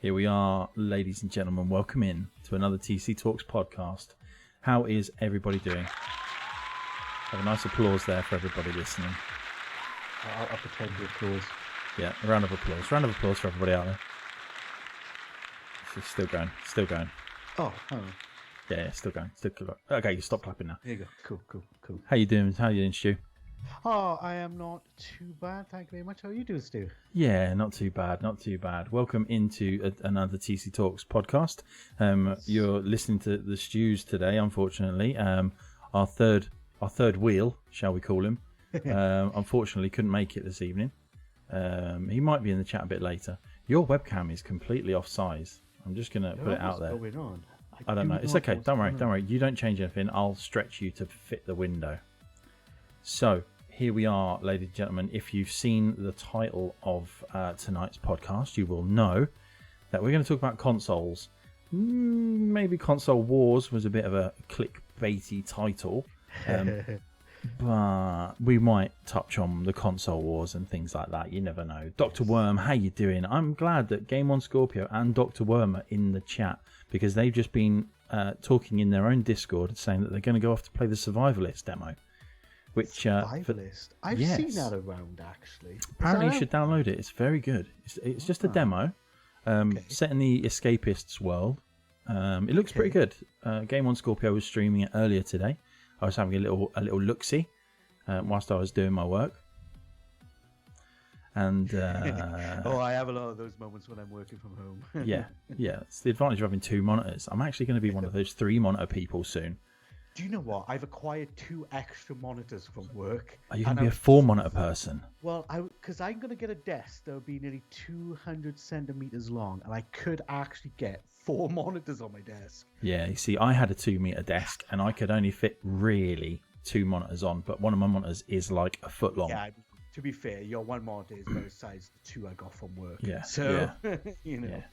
Here we are, ladies and gentlemen. Welcome in to another TC Talks podcast. How is everybody doing? Have a nice applause there for everybody listening. I'll pretend to applause. Yeah, a round of applause. Round of applause for everybody out there. It's still going. Still going. Oh. Yeah, still going. Still going. Okay, you stop clapping now. There you go. Cool. How you doing? How you doing, Stu? Oh, I am not too bad. Thank you very much. How are you doing, Stu? Yeah, not too bad. Not too bad. Welcome into another TC Talks podcast. You're listening to the Stews today, unfortunately. Our third wheel, shall we call him, unfortunately couldn't make it this evening. He might be in the chat a bit later. Your webcam is completely off size. I'm just going to put it out there. What's going on? I don't know. It's okay. Don't worry. You don't change anything. I'll stretch you to fit the window. So, here we are, ladies and gentlemen. If you've seen the title of tonight's podcast, you will know that we're going to talk about consoles. Maybe Console Wars was a bit of a clickbaity title. But we might touch on the console wars and things like that. You never know. Dr. Worm, how you doing? I'm glad that Game On Scorpio and Dr. Worm are in the chat because they've just been talking in their own Discord saying that they're going to go off to play the Survivalist demo. Which Survivalist? I've seen that around, actually. Apparently you should download it. It's very good. It's just a demo set in the Escapists world. It looks pretty good. Game On Scorpio was streaming it earlier today. I was having a little look-see whilst I was doing my work. And I have a lot of those moments when I'm working from home. yeah. It's the advantage of having two monitors. I'm actually going to be one of those 3-monitor people soon. Do you know what? I've acquired 2 extra monitors from work. Are you going to be a 4-monitor person? Well, because I'm going to get a desk that will be nearly 200 centimeters long, and I could actually get 4 monitors on my desk. Yeah, you see, I had a 2-meter desk, and I could only fit really 2 monitors on, but one of my monitors is like a foot long. Yeah, to be fair, your one monitor is about the size of the 2 I got from work. Yeah. So, you know. Yeah.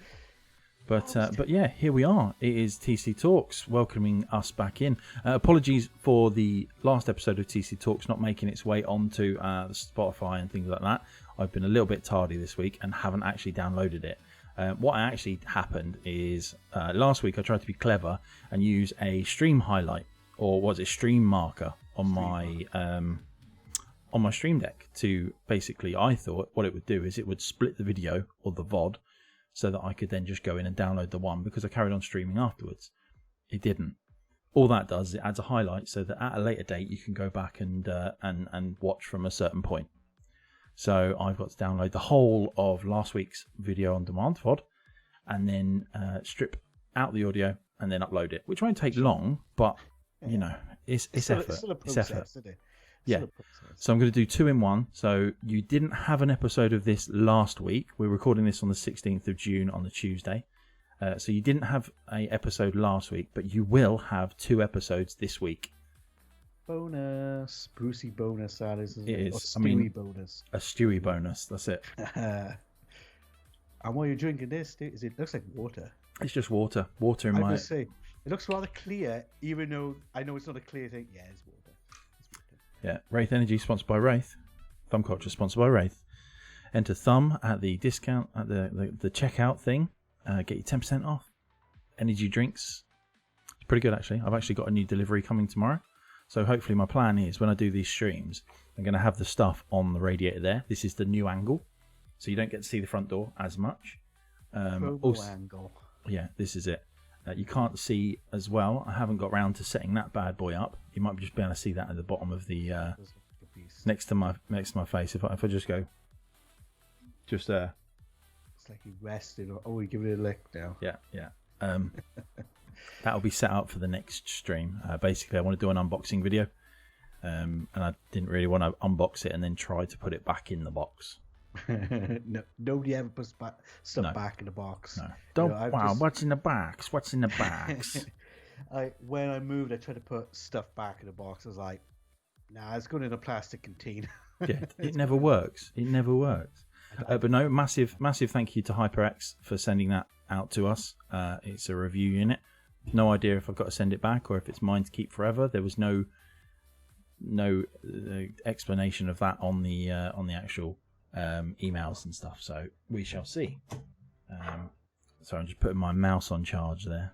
But yeah, here we are. It is TC Talks welcoming us back in. Apologies for the last episode of TC Talks not making its way onto the Spotify and things like that. I've been a little bit tardy this week and haven't actually downloaded it. What actually happened is last week I tried to be clever and use a stream highlight, or was it stream marker on my Stream Deck to basically, I thought what it would do is it would split the video or the VOD so that I could then just go in and download the one because I carried on streaming afterwards. It didn't. All that does is it adds a highlight so that at a later date you can go back and watch from a certain point. So I've got to download the whole of last week's video on demand VOD and then strip out the audio and then upload it, which won't take long, but you know, it's effort. It's effort. Yeah. So I'm going to do 2 in 1. So you didn't have an episode of this last week. We're recording this on the 16th of June on the Tuesday. So you didn't have an episode last week, but you will have 2 episodes this week. Bonus. Brucey bonus, that is. It is. Or Stewie bonus. A Stewie bonus. That's it. And while you're drinking this, it looks like water. It's just water. Water in I my... must say, it looks rather clear, even though I know it's not a clear thing. Yeah, it's water. Yeah, Wraith Energy sponsored by Wraith. Thumb Culture sponsored by Wraith. Enter Thumb at the discount at the checkout thing. Get you 10% off. Energy drinks. It's pretty good actually. I've actually got a new delivery coming tomorrow. So hopefully my plan is when I do these streams, I'm going to have the stuff on the radiator there. This is the new angle, so you don't get to see the front door as much. Angle. Yeah, this is it. You can't see as well. I haven't got round to setting that bad boy up. You might just be able to see that at the bottom of the next to my face. If I just go, just there. It's like you rested. Oh, you give it a lick now. Yeah. That'll be set up for the next stream. Basically, I want to do an unboxing video, and I didn't really want to unbox it and then try to put it back in the box. No, nobody ever puts stuff back in the box. No. Don't. What's in the box? What's in the box? When I moved, I tried to put stuff back in the box. I was like, nah, it's going in a plastic container. Yeah, it never works. It never works. But no, massive thank you to HyperX for sending that out to us. It's a review unit. No idea if I've got to send it back or if it's mine to keep forever. There was no explanation of that on the actual emails and stuff, so we shall see. Sorry, I'm just putting my mouse on charge there.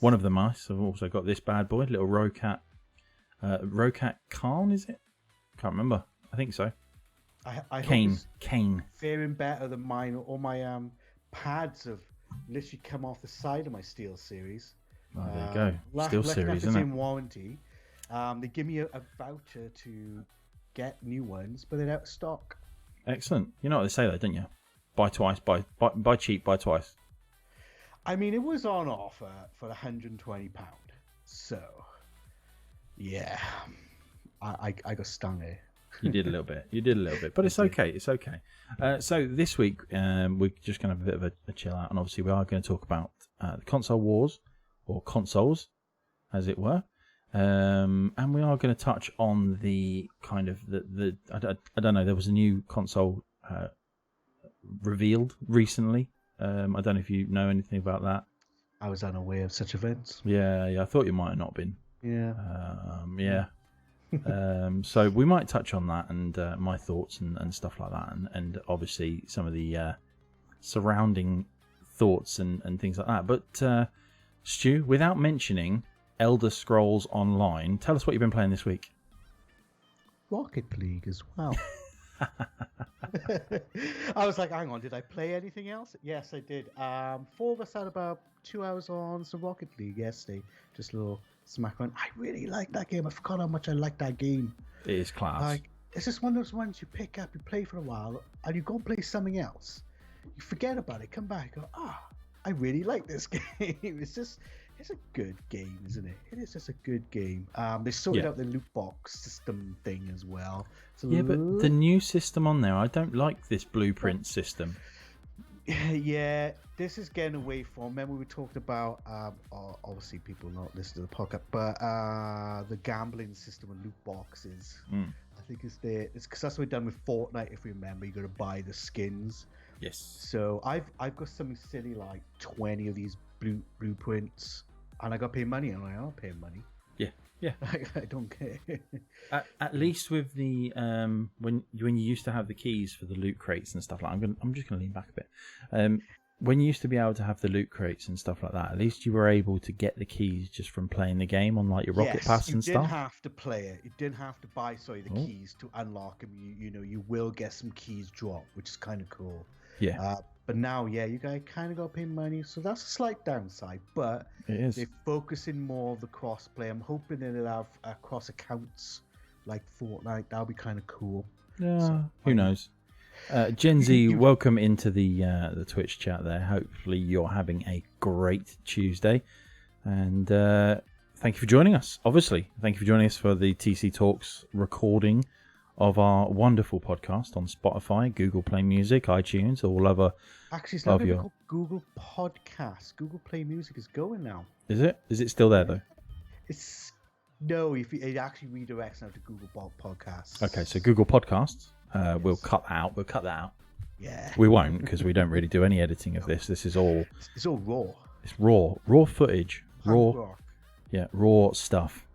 One of the mice. I've also got this bad boy, little Rocat. Rocat Khan, is it? Can't remember. I think so. I Kane. Faring better than mine. All my pads have literally come off the side of my Steel Series. Oh, there you go. Steel Series, isn't it? In warranty. They give me a voucher to get new ones, but they're out of stock. Excellent. You know what they say though, don't you? Buy twice, buy cheap, buy twice. I mean, it was on offer for £120. So, yeah, I got stung here. You did a little bit. But it's okay. It's okay. So this week, we're just going to have a bit of a chill out. And obviously, we are going to talk about the console wars, or consoles, as it were. And we are going to touch on the kind of I don't know, there was a new console revealed recently. I don't know if you know anything about that. I was unaware of such events. Yeah, I thought you might have not been. Yeah. So we might touch on that and my thoughts and stuff like that, and obviously some of the surrounding thoughts and things like that. But Stu, without mentioning Elder Scrolls Online, tell us what you've been playing this week. Rocket League as well. I was like, hang on, did I play anything else? Yes, I did. 4 of us had about 2 hours on some Rocket League yesterday. Just a little smack around. I really like that game. I forgot how much I like that game. It is class. Like, it's just one of those ones you pick up, you play for a while, and you go and play something else. You forget about it, come back, go, I really like this game. It's a good game, isn't it? It is just a good game. They sorted out the loot box system thing as well. But the new system on there, I don't like this blueprint system. Yeah, this is getting away from. Remember we talked about obviously people not listening to the podcast, but the gambling system and loot boxes. I think it's because that's what we've done with Fortnite. If you remember, you got to buy the skins. Yes. So I've got something silly like 20 of these blueprints, and I got to pay money. I'm like, I'm not paying money. Yeah. I don't care. At least with the when you used to have the keys for the loot crates and stuff like I'm just gonna lean back a bit. When you used to be able to have the loot crates and stuff like that, at least you were able to get the keys just from playing the game on like your Rocket Pass and stuff. You didn't have to play it. You didn't have to buy the keys to unlock them. You will get some keys dropped, which is kind of cool. Yeah. But now, you guys kind of got to pay money, so that's a slight downside. But it is. They're focusing more of the cross-play. I'm hoping that they'll have cross accounts like Fortnite. That'll be kind of cool. Yeah, so, who knows? Gen Z, welcome into the Twitch chat there. Hopefully you're having a great Tuesday. And thank you for joining us, obviously. Thank you for joining us for the TC Talks recording of our wonderful podcast on Spotify, Google Play Music, iTunes, all other. Actually, it's not even called Google Podcast. Google Play Music is going now. Is it? Is it still there though? It actually redirects now to Google Podcasts. Okay, so Google Podcasts. We'll cut that out. We'll cut that out. Yeah. We won't, because we don't really do any editing of this. This is all. It's all raw. It's raw footage, raw. Rock. Yeah, raw stuff.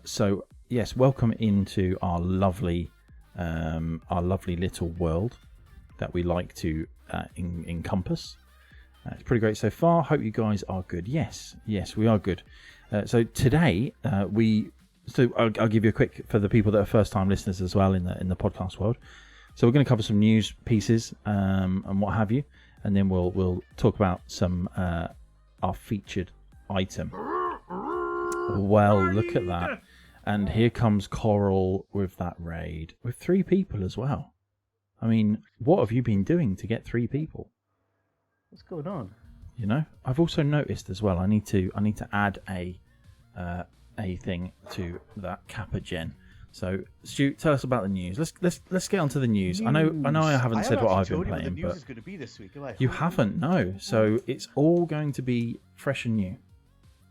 So. Yes, welcome into our lovely little world that we like to encompass. It's pretty great so far. Hope you guys are good. Yes, we are good. So today I'll give you a quick for the people that are first-time listeners as well in the podcast world. So we're going to cover some news pieces and what have you, and then we'll talk about some our featured item. Well, look at that. And here comes Coral with that raid. With 3 people as well. I mean, what have you been doing to get 3 people? What's going on? You know, I've also noticed as well. I need to add a thing to that Kappa Gen. So, Stu, tell us about the news. Let's get on to the news. I know I haven't said what I've been playing, the news but is going to be this week. You haven't, no. So it's all going to be fresh and new.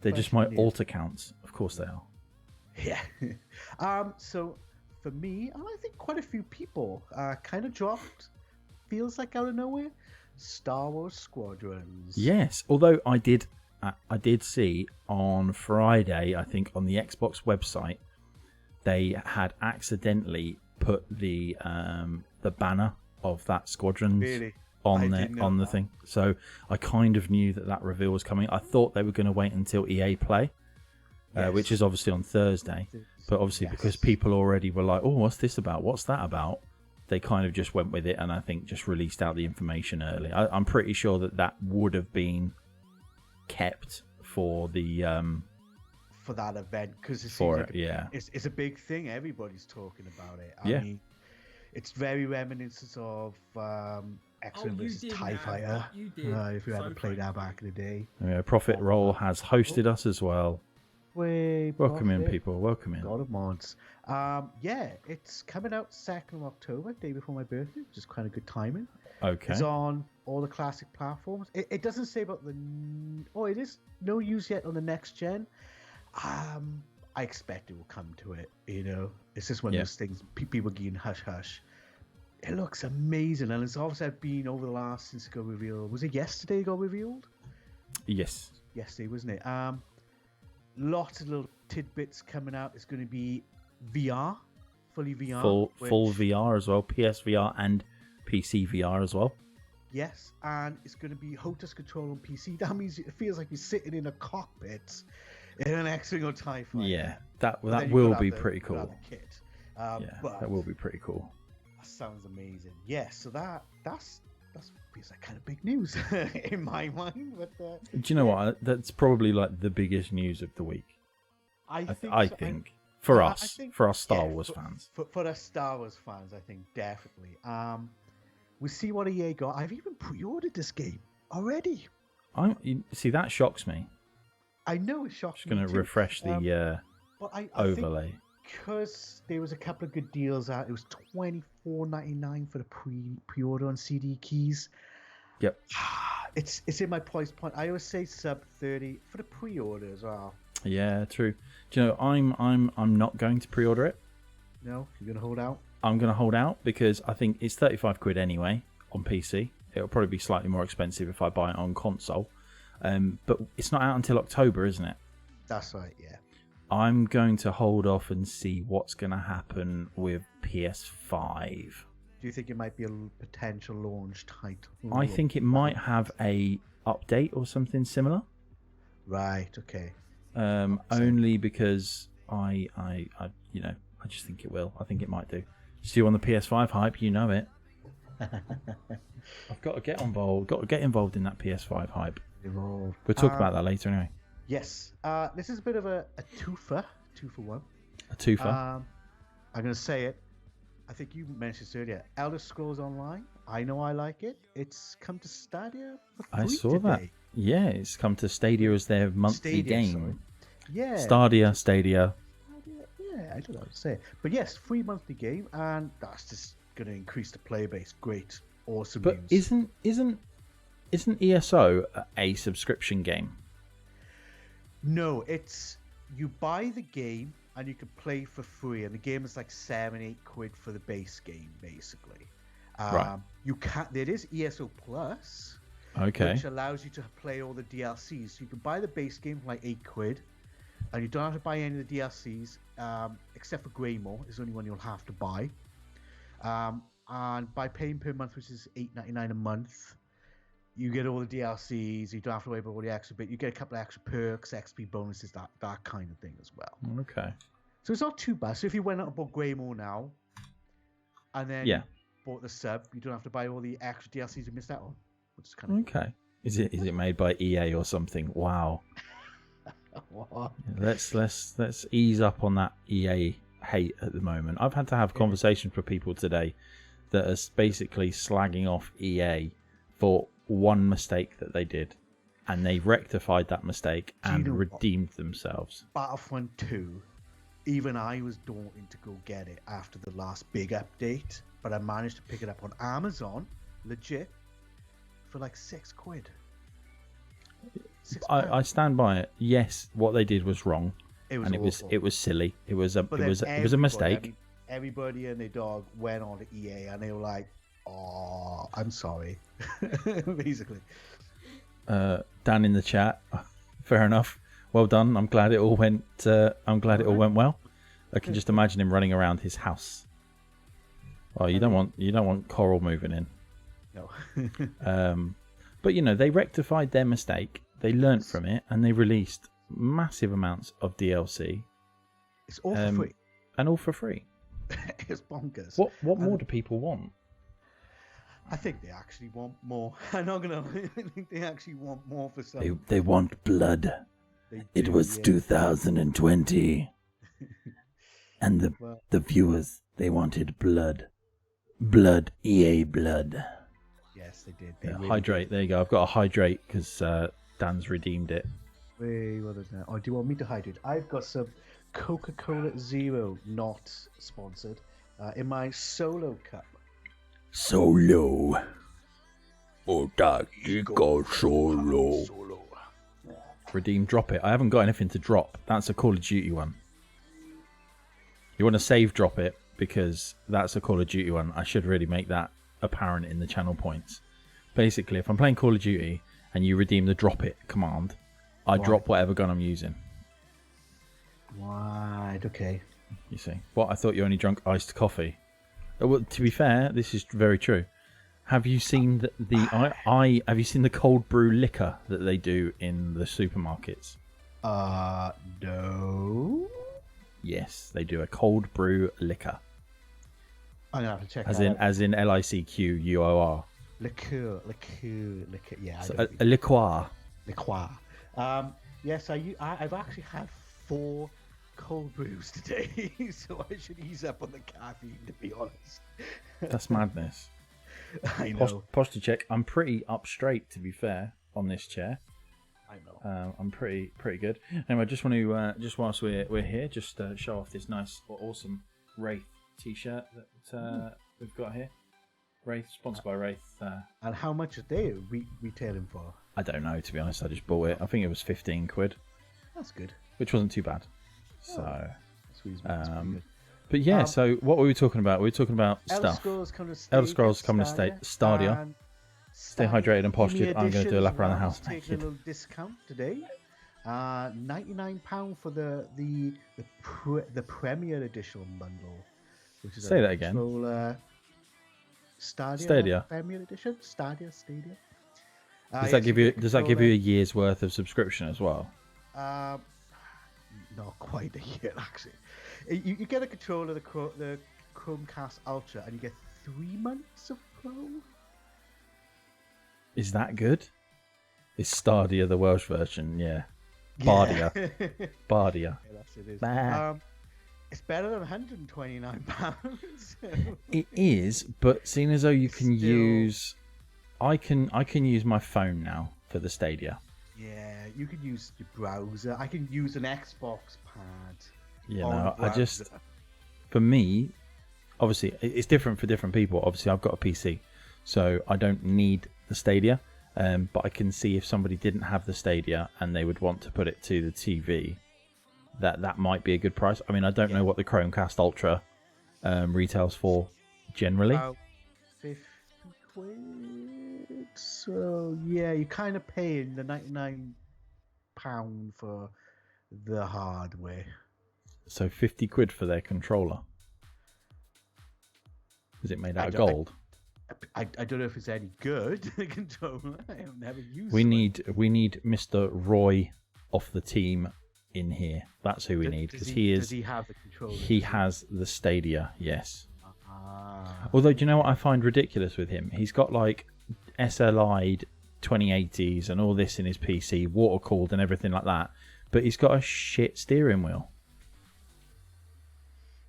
They're just my alt accounts. Of course they are. Yeah. So for me, and I think quite a few people kind of dropped, feels like out of nowhere, Star Wars Squadrons. Yes, although I did see on Friday, I think on the Xbox website, they had accidentally put the banner of that Squadrons on didn't know the that. thing. So I kind of knew that reveal was coming. I thought they were going to wait until EA Play, which is obviously on Thursday. But obviously because people already were like, oh, what's this about? What's that about? They kind of just went with it, and I think just released out the information early. I'm pretty sure that would have been kept for the for that event, because it's a big thing. Everybody's talking about it. I mean, it's very reminiscent of X-Men versus TIE Fighter. You did. If you hadn't played that back in the day. Profit Roll has hosted us as well. Welcome in, Profit. people. Welcome in. God of mods. It's coming out 2nd of October, day before my birthday, which is kind of good timing. Okay. It's on all the classic platforms. It doesn't say about it is no use yet on the next gen. I expect it will come to it. It's just one of those things. People getting hush hush. It looks amazing, and it's obviously been over the last since it got revealed. Was it yesterday it got revealed? Yes. Yesterday, wasn't it? Lots of little tidbits coming out. It's going to be VR, fully VR, full VR as well, PSVR and PC VR as well. Yes, and it's going to be HOTAS control on PC. That means it feels like you're sitting in a cockpit in an X-Wing or TIE Fighter. Yeah, that will be pretty cool. Kit. But that will be pretty cool. That sounds amazing. Yes, so that's feels like kind of big news in my mind. But do you know what? That's probably like the biggest news of the week. I think for us Star Wars fans. For us Star Wars fans, I think definitely. We see what EA got. I've even pre-ordered this game already. See, that shocks me. I know it shocks me. Just going to refresh the overlay. Because there was a couple of good deals out. It was $24.99 for the pre-order on CD keys. Yep. It's in my price point. I always say sub 30 for the pre-order as well. Yeah, true. Do you know, I'm not going to pre-order it. No, you're gonna hold out. I'm gonna hold out because I think it's £35 anyway on PC. It'll probably be slightly more expensive if I buy it on console. But it's not out until October, isn't it? That's right. Yeah. I'm going to hold off and see what's going to happen with PS5. Do you think it might be a potential launch title? I think it might have a update or something similar. Right. Okay. Only because I just think it will. I think it might do. Still on the PS5 hype, you know it. I've got to get involved. Got to get involved in that PS5 hype. We'll talk about that later anyway. Yes. This is a bit of a twofer. 2-for-1. A twofer. I'm going to say it. I think you mentioned this earlier. Elder Scrolls Online. I know I like it. It's come to Stadia for free I saw today. that. Yeah, it's come to Stadia as their monthly game. Sorry. Yeah. Stadia. Yeah, I don't know how to say it. But yes, free monthly game, and that's just going to increase the player base. Great. Awesome But news. isn't ESO a subscription game? No, it's you buy the game and you can play for free, and the game is like £7-8 for the base game, basically. Right. There is ESO Plus, Okay. which allows you to play all the DLCs. So you can buy the base game for like £8, and you don't have to buy any of the DLCs, except for Greymore is the only one you'll have to buy. And by paying per month, which is $8.99 a month, you get all the DLCs. You don't have to worry about all the extra bit. You get a couple of extra perks, XP bonuses, that kind of thing as well. Okay. So it's not too bad. So if you went out and bought Greymore now, and then bought the sub, you don't have to buy all the extra DLCs you missed out on, which is kind of Okay. Is it made by EA or something? Wow. What? Let's ease up on that EA hate at the moment. I've had to have conversations with people today that are basically slagging off EA for one mistake that they did, and they rectified that mistake and redeemed themselves. Battlefront 2, even I was daunting to go get it after the last big update, but I managed to pick it up on Amazon, legit, for like £6. I stand by it. Yes, what they did was wrong, It was and awful. it was silly. It was a But mistake. Everybody and their dog went on to EA, and they were like, "Oh, I'm sorry," basically. Dan in the chat, fair enough. Well done. I'm glad it all went. I'm glad it all went well. I can just imagine him running around his house. Well, you don't want Coral moving in. No. But you know, they rectified their mistake. They learnt from it, and they released massive amounts of DLC. It's all for free. And all for free. It's bonkers. What more do people want? I think they actually want more. I'm not gonna. I think they actually want more for some. They want blood. It was 2020, and the viewers, they wanted blood. Blood, EA blood. Yes, they did. Hydrate. There you go. I've got to hydrate because Dan's redeemed it. Wait, what is that? Oh, do you want me to hydrate? I've got some Coca-Cola Zero, not sponsored, in my solo cup. Solo. Otagico solo. Redeem, drop it. I haven't got anything to drop. That's a Call of Duty one. You want to save drop it because that's a Call of Duty one. I should really make that apparent in the channel points. Basically, if I'm playing Call of Duty and you redeem the drop it command, I drop whatever gun I'm using. Right, okay. You see. What? I thought you only drank iced coffee. Well, to be fair, this is very true. Have you seen have you seen the cold brew liquor that they do in the supermarkets? No. Yes, they do a cold brew liquor. I'm gonna have to check. As in LICQUOR. Liqueur. Yeah. So a liqueur. Liqueur. Yes, I've actually had 4 cold brews today, so I should ease up on the caffeine, to be honest. That's madness. I know. Posture check. I'm pretty up straight, to be fair, on this chair. I know. I'm pretty good. Anyway, I just want to just whilst we're here, just show off this nice, awesome Wraith T-shirt that we've got here. Wraith, sponsored by Wraith. And how much are they retailing for? I don't know, to be honest. I just bought it. I think it was 15 quid. That's good. Which wasn't too bad. So, that's pretty good. But yeah, so what were we talking about? We were talking about stuff. Elder Scrolls coming to Stadia. Stay hydrated and postured. I'm going to do a lap around the house naked. Taking a little discount today. £99 for the Premier Edition bundle. Which is Say that again. Stadia Premier Edition. Stadia. Does that give you a year's worth of subscription as well? Not quite a year, actually. You get a controller, the Chromecast Ultra, and you get 3 months of Pro. Is that good? Is Stadia the Welsh version? Yeah. Bardia. Bardia. Yeah, that's it is. It's better than £129. It is, but seeing as though you can use... I can use my phone now for the Stadia. Yeah, you can use your browser. I can use an Xbox pad. You know, for me, obviously, it's different for different people. Obviously, I've got a PC, so I don't need the Stadia. But I can see if somebody didn't have the Stadia and they would want to put it to the TV, that might be a good price. I mean, I don't know what the Chromecast Ultra retails for generally. About 50 quid. So yeah, you're kind of paying the £99 for the hardware. So 50 quid for their controller. Is it made out of gold? I don't know if it's any good. The controller. I've never used. We need Mr. Roy off the team in here. That's who we need because does he have the controller? He has the Stadia. Yes. Although, do you know what I find ridiculous with him? He's got like SLI'd 2080s and all this in his PC, water cooled and everything like that. But he's got a shit steering wheel.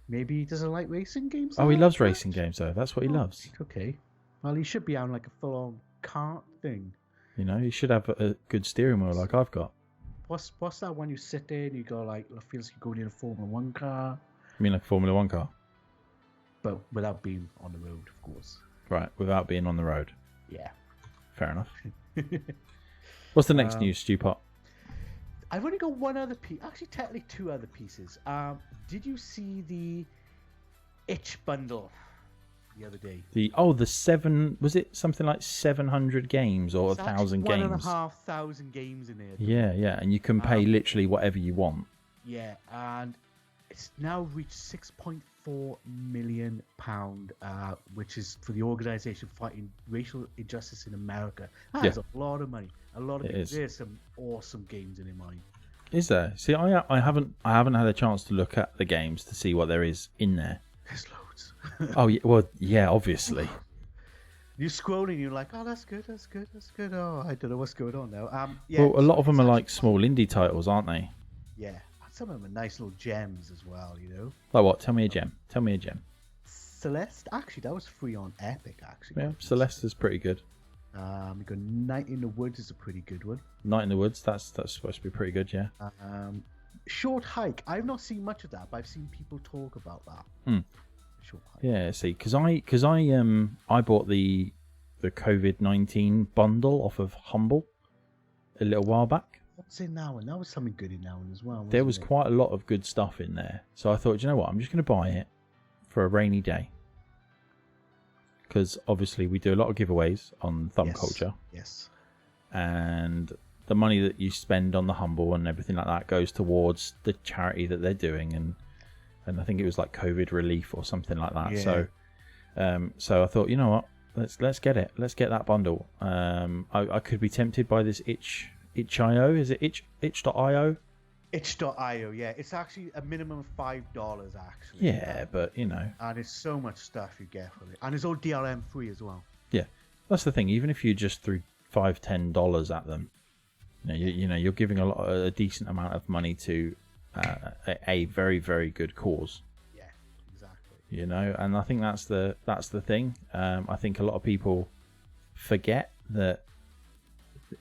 Maybe he doesn't like racing games. Oh, he loves racing games though. That's what he loves. Okay. Well, he should be on like a full-on kart thing. You know, he should have a good steering wheel like I've got. What's that when you sit there and you go like, it feels like you're going in a Formula 1 car? You mean like a Formula 1 car? But without being on the road, of course. Right, without being on the road. Yeah. Fair enough. What's the next news, Stewpot? I've only got one other piece. Actually, technically 2 other pieces. Did you see the itch bundle the other day? The 7, was it something like 700 games or 1,000 games? 1,500 games in there. Yeah, and you can pay literally whatever you want. Yeah, and It's now reached £6.4 million, which is for the organisation fighting racial injustice in America. That's a lot of money. A lot of games. There's some awesome games in mine. Is there? See, I haven't had a chance to look at the games to see what there is in there. There's loads. Oh yeah, well yeah, obviously. You're scrolling, you're like, oh, that's good. Oh, I don't know what's going on now. Well, a lot of them are like small indie titles, aren't they? Yeah, some of them are nice little gems as well, you know. Like what? Tell me a gem. Celeste, actually, that was free on Epic, actually. Yeah, Celeste is pretty good. We got Night in the Woods is a pretty good one. Night in the Woods, that's supposed to be pretty good, yeah. Short Hike, I've not seen much of that, but I've seen people talk about that. Short Hike. Yeah, see, because I bought the COVID-19 bundle off of Humble a little while back. What's in that one? That was something good in that one as well. There was quite a lot of good stuff in there, so I thought, you know what, I'm just going to buy it for a rainy day. Because obviously we do a lot of giveaways on Thumb Culture. Yes. And the money that you spend on the Humble and everything like that goes towards the charity that they're doing, and I think it was like COVID relief or something like that. Yeah. So I thought, you know what, let's get it. Let's get that bundle. I could be tempted by this itch.io. Is it itch.io? Itch.io, yeah. It's actually a minimum of $5, actually. Yeah, but, you know. And it's so much stuff you get from it. And it's all DRM free as well. Yeah. That's the thing. Even if you just threw $5-10 at them, you know, you're giving a decent amount of money to a very, very good cause. Yeah, exactly. You know, and I think that's the thing. I think a lot of people forget that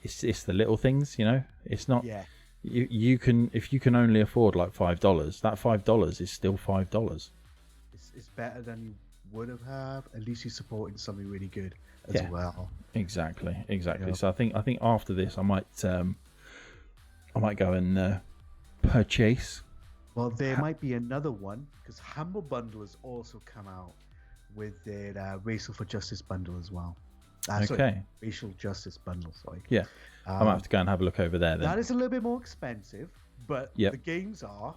it's the little things, you know. It's not... Yeah. You can, if you can only afford like $5, that $5 is still $5. It's better than you would have had. At least you're supporting something really good as well. Exactly. Yep. So I think after this I might go and purchase. Well, there might be another one because Humble Bundle has also come out with their Racial for Justice bundle as well. Okay. Racial Justice bundle. Sorry. Yeah. I might have to go and have a look over there then. That is a little bit more expensive, but the games are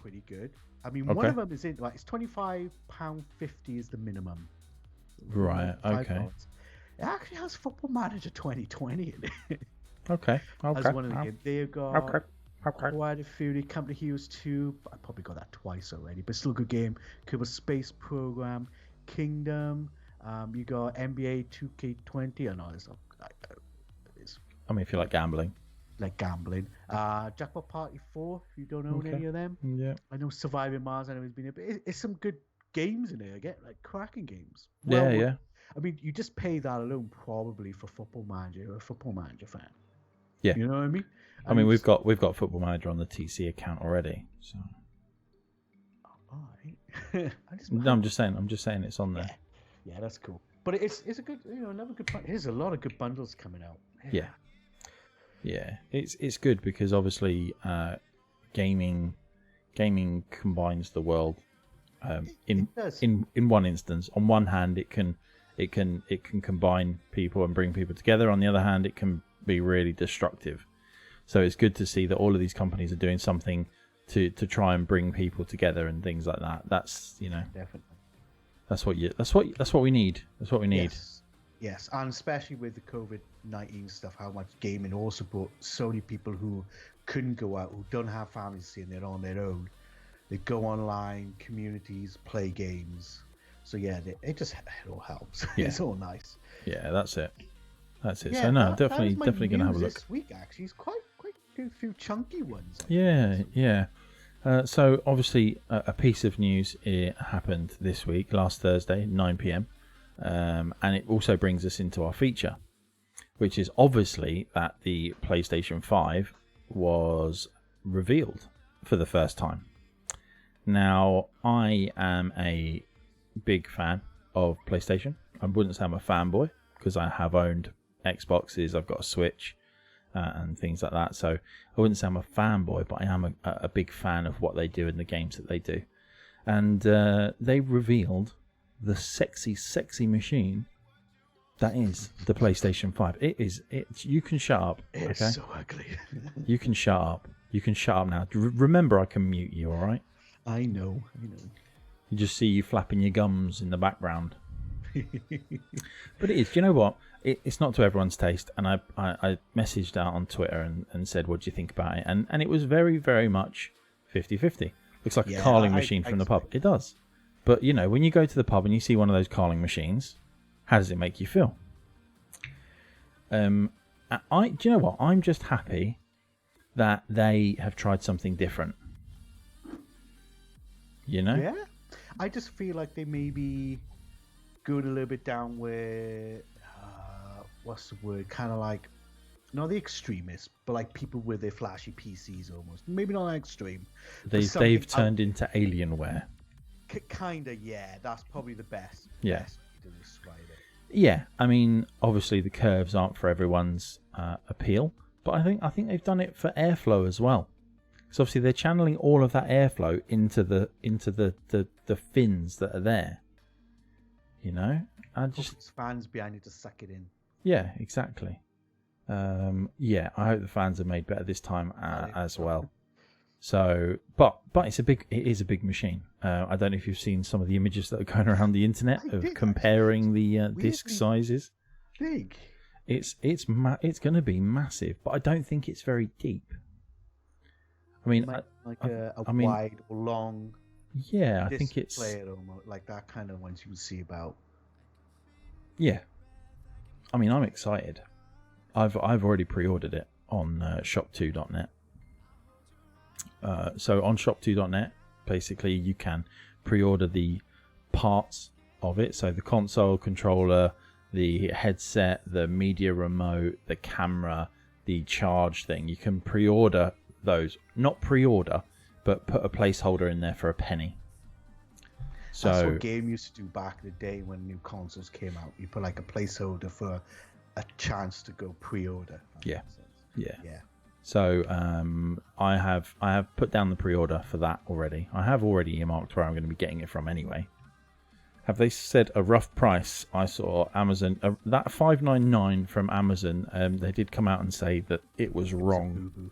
pretty good. I mean, one of them is in like it's £25.50 is the minimum. Right. Okay. It actually has Football Manager 2020 in it. Okay. As one of the games. There you go. Quite a few. Company Heroes 2. I probably got that twice already, but still a good game. Kerbal Space Program, Kingdom. You got NBA 2K20. I know it's not. I mean, if you like gambling. Jackpot Party 4, if you don't own any of them. Yeah. I know Surviving Mars, I know it's been there, but it's some good games in there. I get like cracking games. Yeah. I mean, you just pay that alone probably for Football Manager. You're a Football Manager fan. Yeah. You know what I mean? I mean, we've got Football Manager on the TC account already. So. All right. No, I'm just saying it's on there. Yeah, that's cool. But it's a good, another good. There's a lot of good bundles coming out. Yeah, it's good because obviously gaming combines the world in one instance. On one hand, it can combine people and bring people together. On the other hand, it can be really destructive. So it's good to see that all of these companies are doing something to try and bring people together and things like that. That's definitely. That's what we need. That's what we need. Yes, and especially with the COVID-19 stuff, how much gaming also brought so many people who couldn't go out, who don't have families and they're on their own. They go online, communities, play games. So yeah, it all helps. Yeah. It's all nice. Yeah, that's it. Yeah, so no, definitely gonna have a look. This week actually, it's quite a few chunky ones. Yeah. So obviously a piece of news happened this week, last Thursday, 9 p.m. And it also brings us into our feature, which is obviously that the PlayStation 5 was revealed for the first time. Now, I am a big fan of PlayStation. I wouldn't say I'm a fanboy because I have owned Xboxes, I've got a Switch and things like that. So I wouldn't say I'm a fanboy, but I am a big fan of what they do and the games that they do. And they revealed the sexy machine that is the PlayStation 5. You can shut up. It's so ugly. You can shut up now. Remember, I can mute you, all right? I know. You just see you flapping your gums in the background. But it is. Do you know what? It's not to everyone's taste. And I messaged out on Twitter and said, what do you think about it? And it was very, very much 50-50. Looks like a carling machine from the pub. It does. But, you know, when you go to the pub and you see one of those carling machines, how does it make you feel? Do you know what? I'm just happy that they have tried something different. You know? Yeah. I just feel like they maybe going a little bit down where, what's the word? Kind of like, not the extremists, but like people with their flashy PCs almost. Maybe not extreme. They've turned into Alienware. Kinda, yeah. That's probably the best. Yeah. Best way to describe it. Yeah, I mean, obviously the curves aren't for everyone's appeal, but I think they've done it for airflow as well. So obviously they're channeling all of that airflow into the fins that are there. You know, It's fans behind it to suck it in. Yeah, exactly. Yeah, I hope the fans are made better this time as well. So, but it is a big machine. I don't know if you've seen some of the images that are going around the internet of comparing the disc sizes. Big. It's going to be massive, but I don't think it's very deep. I mean, wide or long. Yeah, I think it's almost like that kind of ones you would see about. Yeah, I mean, I'm excited. I've already pre-ordered it on shop2.net. So on shop2.net, basically you can pre-order the parts of it. So the console, controller, the headset, the media remote, the camera, the charge thing. You can pre-order those. Not pre-order, but put a placeholder in there for a penny. So that's what Game used to do back in the day when new consoles came out. You put like a placeholder for a chance to go pre-order. Yeah. So I have put down the pre-order for that already. I have already earmarked where I'm going to be getting it from anyway. Have they said a rough price? I saw Amazon that $5.99 from Amazon. They did come out and say that it was wrong.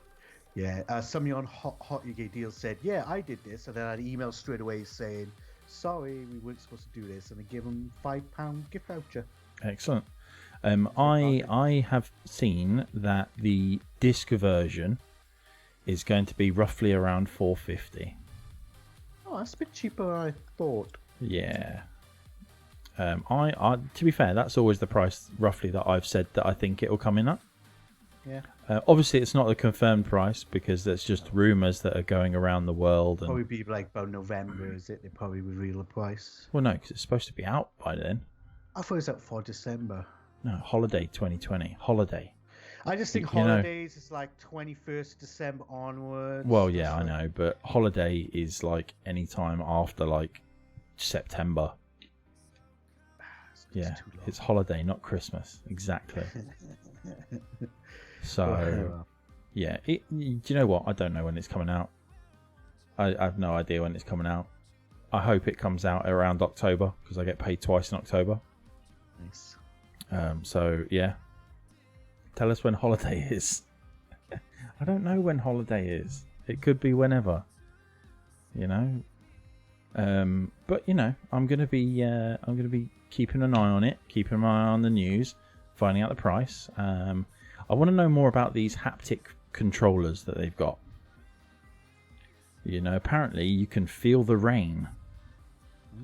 Yeah, somebody on Hot UK Deals said, "Yeah, I did this," and then I had an email straight away saying, "Sorry, we weren't supposed to do this," and they give them £5 gift voucher. Excellent. I have seen that the disc version is going to be roughly around $4.50. Oh, that's a bit cheaper than I thought. Yeah. To be fair, that's always the price roughly that I've said that I think it will come in at. Yeah. Obviously, it's not the confirmed price because there's just rumours that are going around the world. And... Probably be like about November, is it? They probably reveal the price. Well, no, because it's supposed to be out by then. I thought it was out for December. No, holiday 2020. Holiday. I just think holidays is like 21st December onwards. Well, yeah, I know, but holiday is like any time after like September. Yeah, it's holiday, not Christmas. Exactly. So, yeah. Do you know what? I don't know when it's coming out. I have no idea when it's coming out. I hope it comes out around October because I get paid twice in October. Nice. So, yeah. Tell us when holiday is. I don't know when holiday is. It could be whenever. You know. But you know, I'm gonna be keeping an eye on it, keeping an eye on the news, finding out the price. I want to know more about these haptic controllers that they've got. You know, apparently you can feel the rain.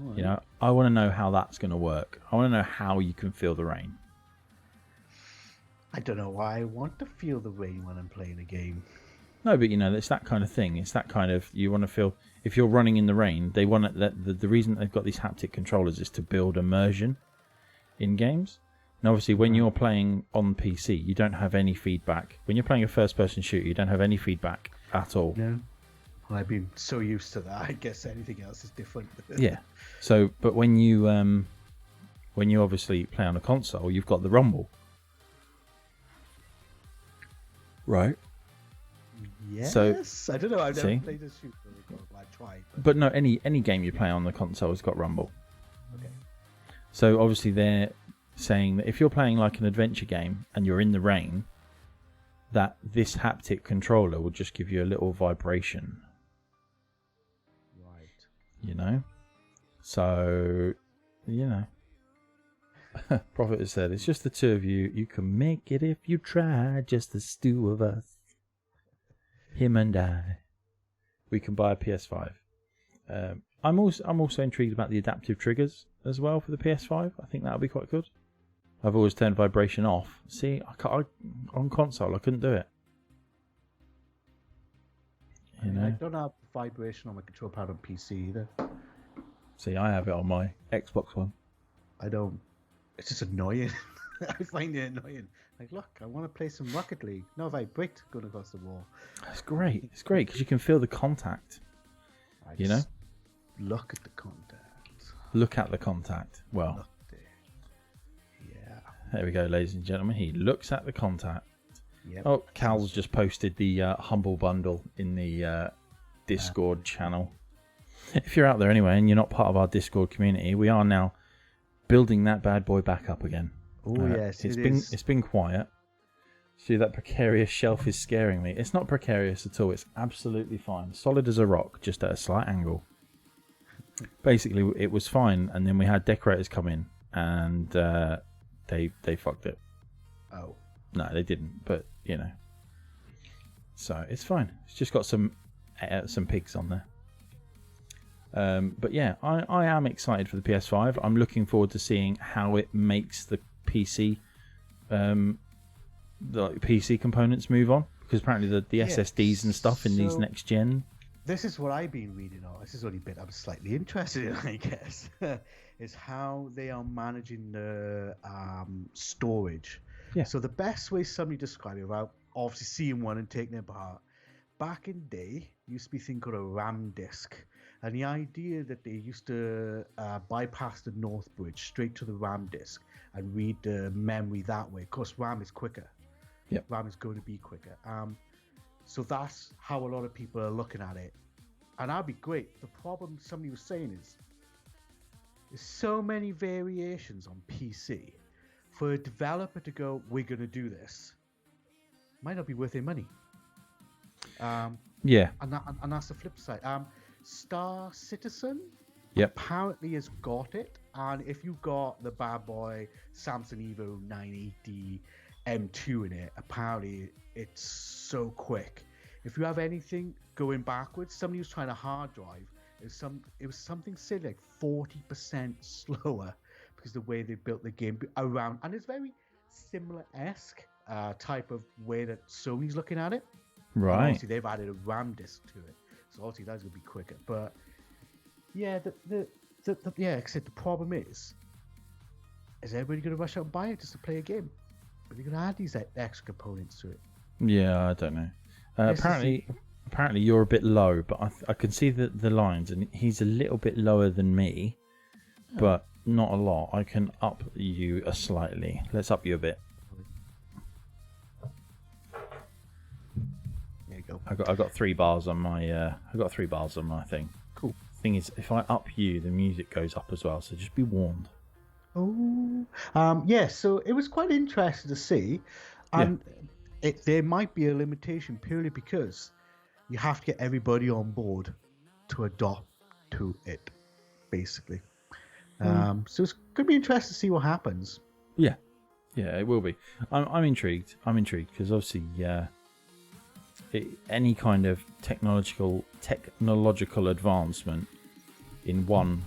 Oh, you know, I want to know how that's going to work. I want to know how you can feel the rain. I don't know why I want to feel the rain when I'm playing a game. No, but you know, it's that kind of thing. It's that kind of, you want to feel, if you're running in the rain, they want the reason they've got these haptic controllers is to build immersion in games. And obviously when you're playing on PC, you don't have any feedback. When you're playing a first-person shooter, you don't have any feedback at all. No. Well, I've been so used to that. I guess anything else is different. Yeah. So, but when you obviously play on a console, you've got the rumble. Right. Yes. So, I don't know. I've never played a shooter before. I tried. But no, any game you play on the console has got rumble. Okay. So obviously they're saying that if you're playing like an adventure game and you're in the rain, that this haptic controller will just give you a little vibration. Right. You know, so you know. Prophet has said, it's just the two of you. You can make it if you try. Just the two of us. Him and I. We can buy a PS5. I'm also intrigued about the adaptive triggers as well for the PS5. I think that'll be quite good. I've always turned vibration off. See, on console I couldn't do it. You know? I don't have vibration on my control pad on PC either. See, I have it on my Xbox One. I don't. It's just annoying. I find it annoying. Like, look, I want to play some Rocket League. No vibrate going across the wall. It's great. It's great because you can feel the contact. You know? Look at the contact. Look at the contact. Well. Look there. Yeah. There we go, ladies and gentlemen. He looks at the contact. Yep. Oh, Cal's just posted the Humble Bundle in the Discord channel. If you're out there anyway and you're not part of our Discord community, we are now building that bad boy back up again. Oh yes, it's been quiet. See, that precarious shelf is scaring me. It's not precarious at all. It's absolutely fine. Solid as a rock, just at a slight angle. Basically, it was fine, and then we had decorators come in, and they fucked it. Oh. No, they didn't, but, you know. So, it's fine. It's just got some pigs on there. But yeah, I am excited for the PS5. I'm looking forward to seeing how it makes the PC the PC components move on, because apparently the SSDs and stuff in these next gen. This is what I've been reading on. This is the only bit I'm slightly interested in, I guess, is how they are managing the storage. Yeah. So the best way somebody described it, without obviously seeing one and taking it apart, back in the day, used to be a thing called a RAM disk. And the idea that they used to bypass the North Bridge straight to the RAM disk and read the memory that way. Of course, RAM is quicker. Yep. RAM is going to be quicker. So that's how a lot of people are looking at it. And that'd be great. The problem somebody was saying is there's so many variations on PC. For a developer to go, we're going to do this, might not be worth their money. Yeah. And that's the flip side. Star Citizen apparently has got it, and if you got the bad boy Samsung Evo 980 M2 in it, apparently it's so quick. If you have anything going backwards, somebody was trying a hard drive, it was something silly like 40% slower because the way they built the game around, and it's very similar-esque type of way that Sony's looking at it. Right. And obviously they've added a RAM disk to it. So obviously that's gonna be quicker, but yeah, except the problem is everybody gonna rush out and buy it just to play a game? Are they gonna add these extra components to it? Yeah, I don't know. Apparently you're a bit low, but I can see the lines, and he's a little bit lower than me, but not a lot. I can up you slightly. Let's up you a bit. I got 3 bars on my thing. Cool. Thing is, if I up you, the music goes up as well. So just be warned. Oh, yeah. So it was quite interesting to see, and there might be a limitation purely because you have to get everybody on board to adopt to it, basically. So it's going to be interesting to see what happens. Yeah, it will be. I'm intrigued. Because obviously, any kind of technological advancement in one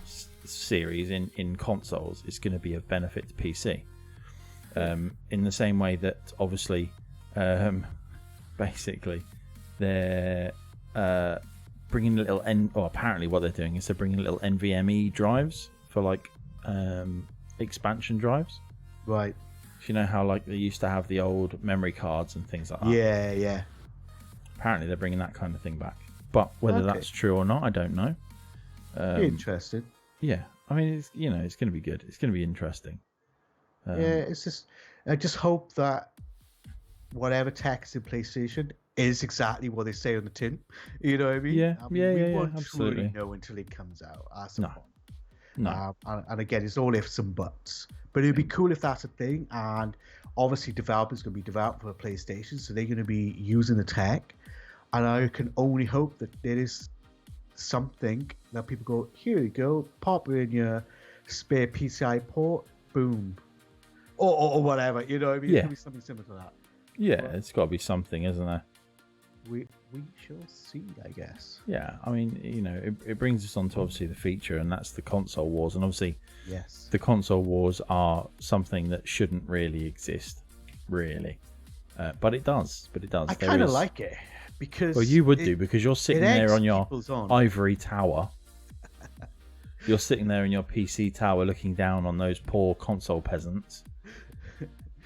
series in consoles is going to be of benefit to PC. In the same way that obviously, basically, they're bringing little apparently what they're doing is they're bringing little NVMe drives for like expansion drives. Right. You know how like they used to have the old memory cards and things like that. Yeah. Apparently they're bringing that kind of thing back, but whether that's true or not, I don't know. Be interested. Yeah, I mean, it's going to be good. It's going to be interesting. It's just I just hope that whatever text in PlayStation is exactly what they say on the tin. You know what I mean? Yeah, we won't absolutely. truly know until it comes out. That's the point. No. And again, it's all ifs and buts. But it'd be cool if that's a thing. And obviously, developers going to be developing for PlayStation, so they're going to be using the tech. And I can only hope that there is something that people go, here you go, pop it in your spare PCI port, boom, or whatever. You know, I mean, it could be something similar to that. Yeah, but it's got to be something, isn't there? We shall see, I guess. Yeah, I mean, you know, it brings us on to obviously the feature, and that's the console wars. And obviously, yes, the console wars are something that shouldn't really exist, really. But it does. I kind of like it because. Well, you would do because you're sitting there on your ivory tower. You're sitting there in your PC tower, looking down on those poor console peasants.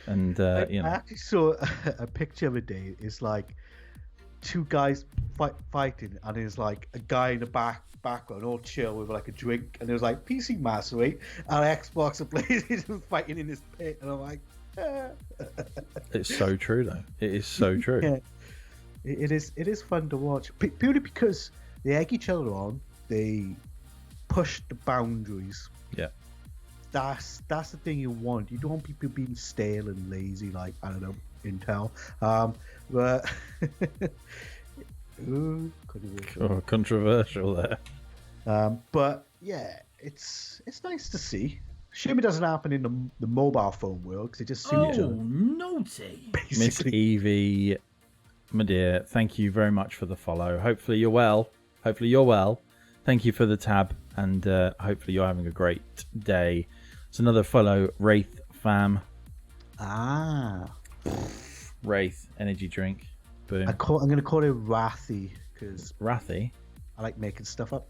And you know, I actually saw a picture of a day. It's like two guys fighting, and there's like a guy in the background, all chill with like a drink, and there's like PC Master Race and Xbox and PlayStation fighting in this pit, and I'm like. It's so true, though. It is so true. Yeah, it is fun to watch purely because they egg each other on. They push the boundaries. Yeah, that's the thing you want. You don't want people being stale and lazy, like I don't know, Intel. But controversial there. But yeah, it's nice to see. Shame it doesn't happen in the mobile phone world because it just suits you. Oh, naughty! Miss Evie, my dear, thank you very much for the follow. Hopefully you're well. Thank you for the tab, and hopefully you're having a great day. It's another follow, Wraith fam. Wraith energy drink. Boom. I'm going to call it Wrathy because Wrathy. I like making stuff up.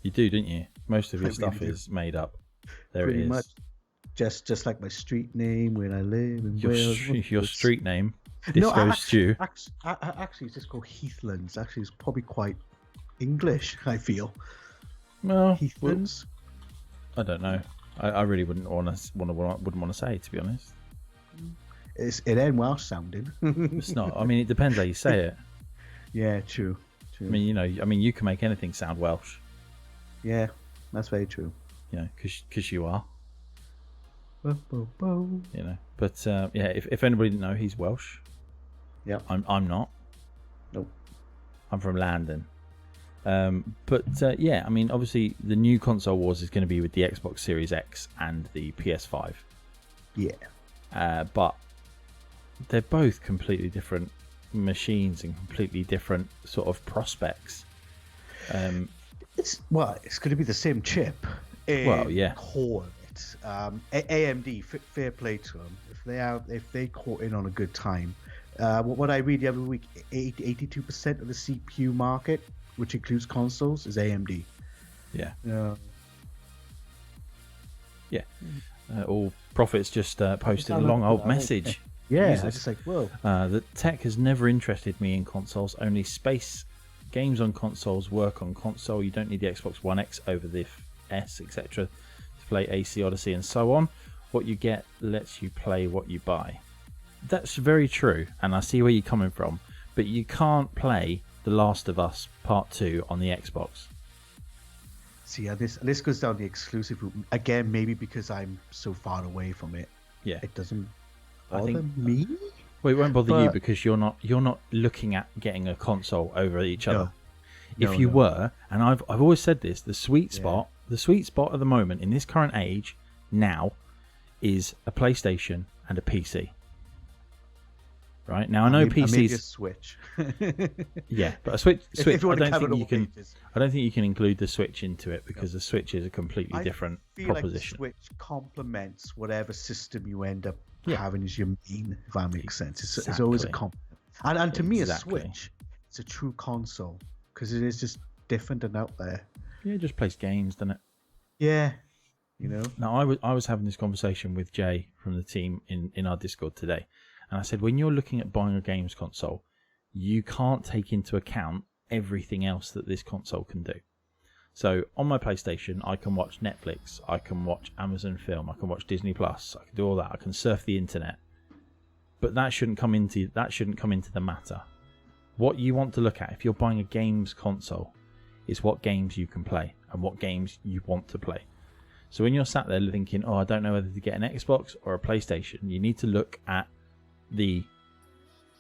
You do, don't you? Most of your stuff is made up. There Pretty it is. Much. Just like my street name, where I live in Wales. Your street name, Disco Stew. Actually, it's just called Heathlands. Actually, it's probably quite English, I feel. Well, Heathlands. I don't know. I really wouldn't want to say, to be honest. It ain't Welsh sounding. It's not. I mean, it depends how you say it. Yeah, true. I mean, you know, you can make anything sound Welsh. Yeah, that's very true. You know, because you are. You know, but yeah, if anybody didn't know, he's Welsh. Yeah, I'm not. Nope. I'm from London. But yeah, I mean, obviously the new console wars is going to be with the Xbox Series X and the PS5. Yeah. But they're both completely different machines and completely different sort of prospects. It's going to be the same chip. Well, yeah. Core of it. AMD, fair play to them. If they caught in on a good time. What I read the other week, 82% of the CPU market, which includes consoles, is AMD. Yeah. Yeah. All Profits just posted a long old message. Yeah, I was just like, whoa. The tech has never interested me in consoles. Only space games on consoles work on console. You don't need the Xbox One X over the S, etc. to play AC Odyssey and so on. What you get lets you play what you buy. That's very true, and I see where you're coming from. But you can't play The Last of Us Part 2 on the Xbox. See, this goes down the exclusive route. Again, maybe because I'm so far away from it. Yeah. It doesn't bother me. Well, it won't bother you because you're not looking at getting a console over each other. If you were, and I've always said this, the sweet spot at the moment in this current age now is a PlayStation and a PC. Right now, I know PCs. Maybe a Switch. Yeah, but a Switch. If you I don't think you can. pages. I don't think you can include the Switch into it because the Switch is a completely different proposition. Like the Switch complements whatever system you end up having as your main. If that makes sense, it's always a compliment. And to me, a Switch, it's a true console because it is just different and out there. Yeah, it just plays games, doesn't it? Yeah, you know. Now, I was having this conversation with Jay from the team in our Discord today. And I said, when you're looking at buying a games console, you can't take into account everything else that this console can do. So on my PlayStation, I can watch Netflix, I can watch Amazon Film, I can watch Disney Plus, I can do all that, I can surf the internet. But that shouldn't come into the matter. What you want to look at if you're buying a games console is what games you can play and what games you want to play. So when you're sat there thinking, I don't know whether to get an Xbox or a PlayStation, you need to look at the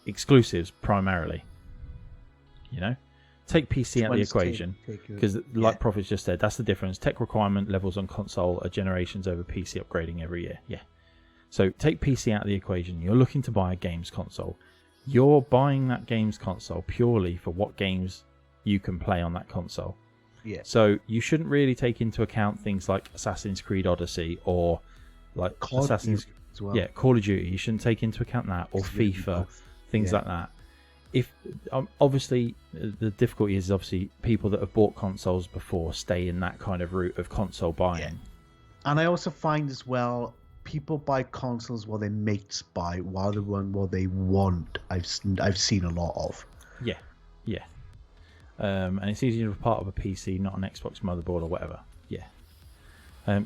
exclusives primarily. You know, take PC out of the ones equation, because like Prophet's just said, that's the difference. Tech requirement levels on console are generations over PC upgrading every year. Yeah. So take PC out of the equation. You're looking to buy a games console. You're buying that games console purely for what games you can play on that console. Yeah. So you shouldn't really take into account things like Assassin's Creed Odyssey or like Call of Duty as well. Yeah, Call of Duty. You shouldn't take into account that, or FIFA, things like that. If obviously the difficulty is obviously people that have bought consoles before stay in that kind of route of console buying. Yeah. And I also find as well, people buy consoles while their mates buy, while they run what they want. I've seen a lot of. Yeah. And it's easier to be part of a PC, not an Xbox motherboard or whatever. Yeah.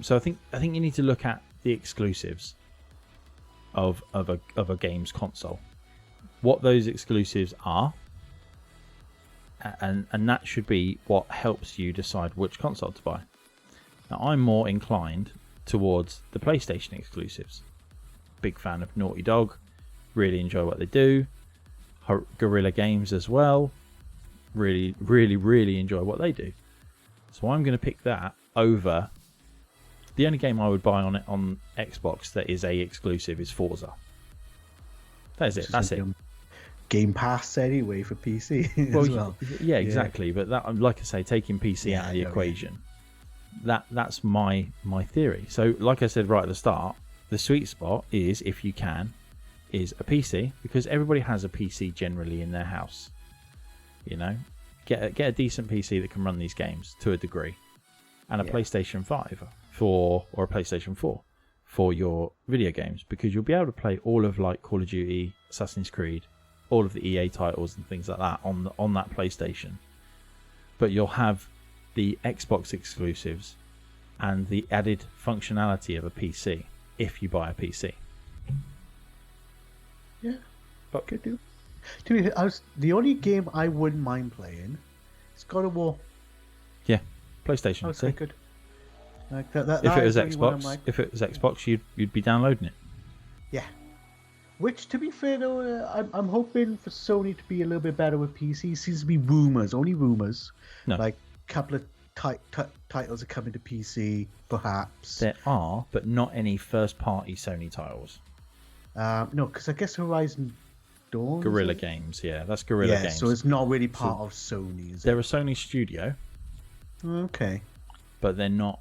So I think you need to look at the exclusives of a games console, what those exclusives are, and that should be what helps you decide which console to buy. Now, I'm more inclined towards the PlayStation exclusives. Big fan of Naughty Dog, really enjoy what they do. Guerrilla Games as well, really enjoy what they do. So I'm going to pick that over. The only game I would buy on Xbox that is a exclusive is Forza. That's it. Game Pass anyway for PC as well. Yeah, exactly. But that, like I say, taking PC out of the equation, that's my theory. So, like I said right at the start, the sweet spot is, if you can, is a PC, because everybody has a PC generally in their house. You know, get a decent PC that can run these games to a degree, and a PlayStation 5 or a PlayStation 4 for your video games, because you'll be able to play all of like Call of Duty, Assassin's Creed, all of the EA titles and things like that on that PlayStation. But you'll have the Xbox exclusives and the added functionality of a PC if you buy a PC. Yeah, but could do. To me, the only game I wouldn't mind playing is God of War. Yeah, PlayStation. Okay, good. Like if it was Xbox, you'd be downloading it. Yeah. Which, to be fair though, I'm hoping for Sony to be a little bit better with PC. Seems to be rumours, only rumours. No. Like a couple of titles are coming to PC, perhaps. There are, but not any first-party Sony titles. No, because I guess Horizon Dawn. Guerrilla Games, that's Guerrilla Games. So it's not really part of Sony, is it? They're a Sony studio. Okay. But they're not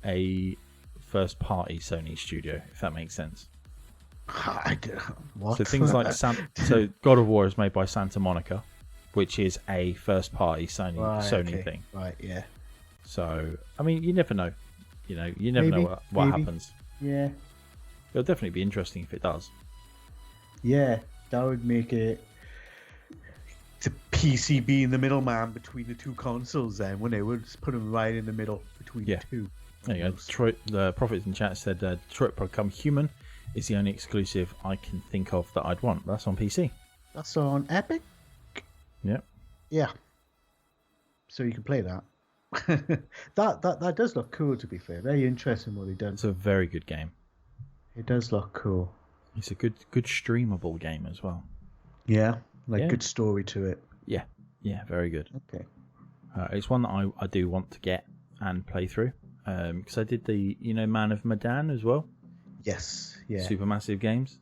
a first-party Sony studio, if that makes sense. I don't. What? So things like so God of War is made by Santa Monica, which is a first-party Sony thing. Right. Yeah. So I mean, you never know. You never know what happens. Yeah. It'll definitely be interesting if it does. Yeah, that would make it to PC being the middleman between the two consoles. Then when they would just put them right in the middle between the two. There you go. Detroit, the Prophets in chat said Detroit Become Human is the only exclusive I can think of that I'd want. That's on PC. That's on Epic? Yep. Yeah. So you can play that. that does look cool, to be fair. Very interesting what they've done. It's a very good game. It does look cool. It's a good streamable game as well. Yeah? Good story to it. Yeah, very good. Okay. It's one that I do want to get and play through. Because I did the, Man of Medan as well. Yes, yeah. Supermassive Games.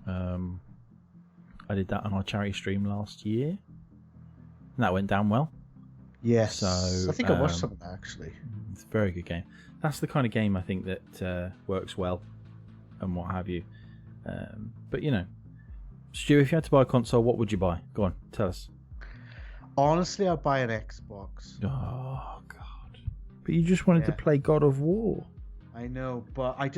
I did that on our charity stream last year. And that went down well. Yes. So I think I watched some of that, actually. It's a very good game. That's the kind of game I think that works well and what have you. But, Stu, if you had to buy a console, what would you buy? Go on, tell us. Honestly, I'd buy an Xbox. Oh, God. But you just wanted to play God of War. I know, but I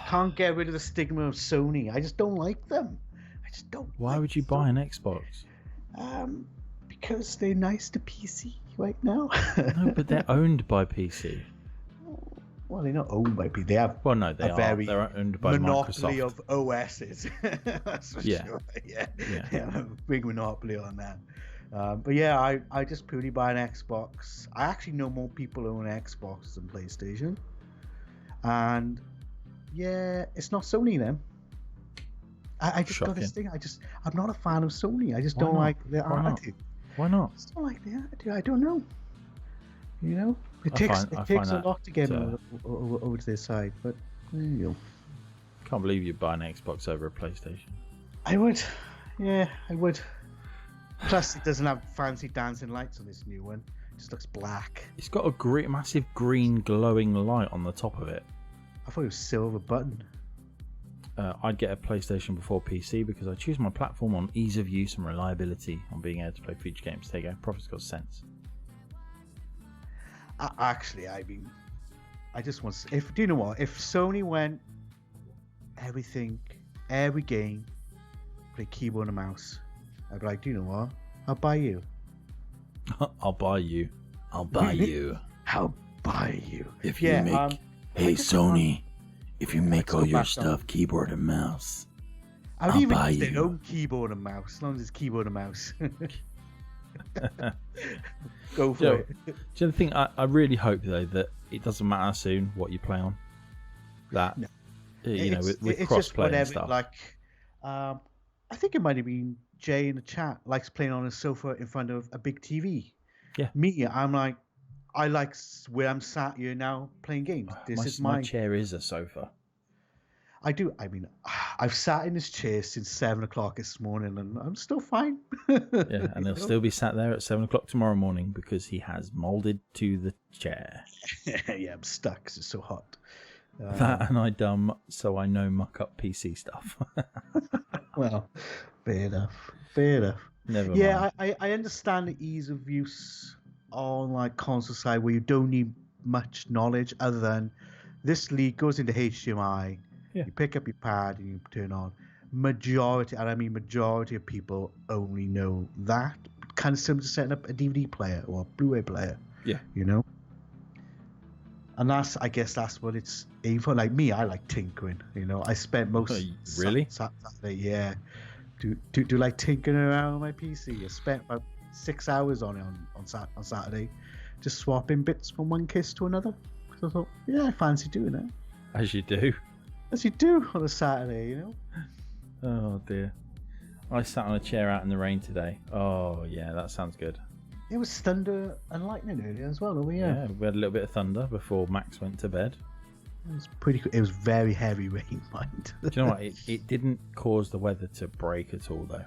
can't get rid of the stigma of Sony. I just don't like them. I just don't. Why would you buy an Xbox? Because they're nice to PC right now. No, but they're owned by PC. Well, they're not owned by PC. They have. Well, no, they are. They're owned by monopoly Microsoft. of OSs. That's for sure. Yeah. Big monopoly on that. But yeah, I just purely buy an Xbox. I actually know more people who own Xbox than PlayStation. And yeah, it's not Sony then. I just got this thing. I'm not a fan of Sony. I just don't like their attitude. Why not? It's not like that. I don't know. You know, it I takes find a lot to get that, over to their side, but there you go. Can't believe you'd buy an Xbox over a PlayStation. I would. Yeah, I would. Plus, it doesn't have fancy dancing lights on this new one. It just looks black. It's got a massive green glowing light on the top of it. I thought it was silver button. I'd get a PlayStation before PC because I choose my platform on ease of use and reliability on being able to play future games. There you go. Profit's got sense. Actually, I mean, I just want to... do you know what? If Sony went every game, play keyboard and mouse, I'd be like, do you know what? I'll buy you. I'll buy you. I'll buy you. I'll buy you. If you make... hey, Sony, if you make all your stuff keyboard and mouse, I'll even use their own keyboard and mouse, as long as it's keyboard and mouse. Go for it. Do you know the thing? I really hope, though, that it doesn't matter soon what you play on. That, you know, with cross-play and stuff. Like, I think it might have been Jay in the chat likes playing on a sofa in front of a big TV. Yeah. Me, I'm like, I like where I'm sat here now playing games. My chair is a sofa. I do. I mean, I've sat in this chair since 7 o'clock this morning, and I'm still fine. Yeah, and he'll still be sat there at 7 o'clock tomorrow morning because he has molded to the chair. Yeah, I'm stuck 'cause it's so hot. That and I dumb, so I know muck up PC stuff. Well, fair enough. Fair enough. Never mind. mind. I understand the ease of use on like console side where you don't need much knowledge other than this lead goes into HDMI. Yeah. You pick up your pad and you turn on. Majority of people only know that. Kind of similar to setting up a DVD player or a Blu-ray player. Yeah. You know? And I guess that's what it's aimed for. Like me, I like tinkering. You know, I spent most really? Saturday, yeah. Do like tinkering around on my PC. I spent about 6 hours on it on Saturday, just swapping bits from one case to another. So I thought, yeah, I fancy doing it. As you do. As you do on a Saturday, you know. Oh dear. I sat on a chair out in the rain today. Oh yeah, that sounds good. It was thunder and lightning earlier as well, over here. Yeah, we had a little bit of thunder before Max went to bed. It was pretty cool. It was very heavy rain, mind. Do you know what? It didn't cause the weather to break at all, though.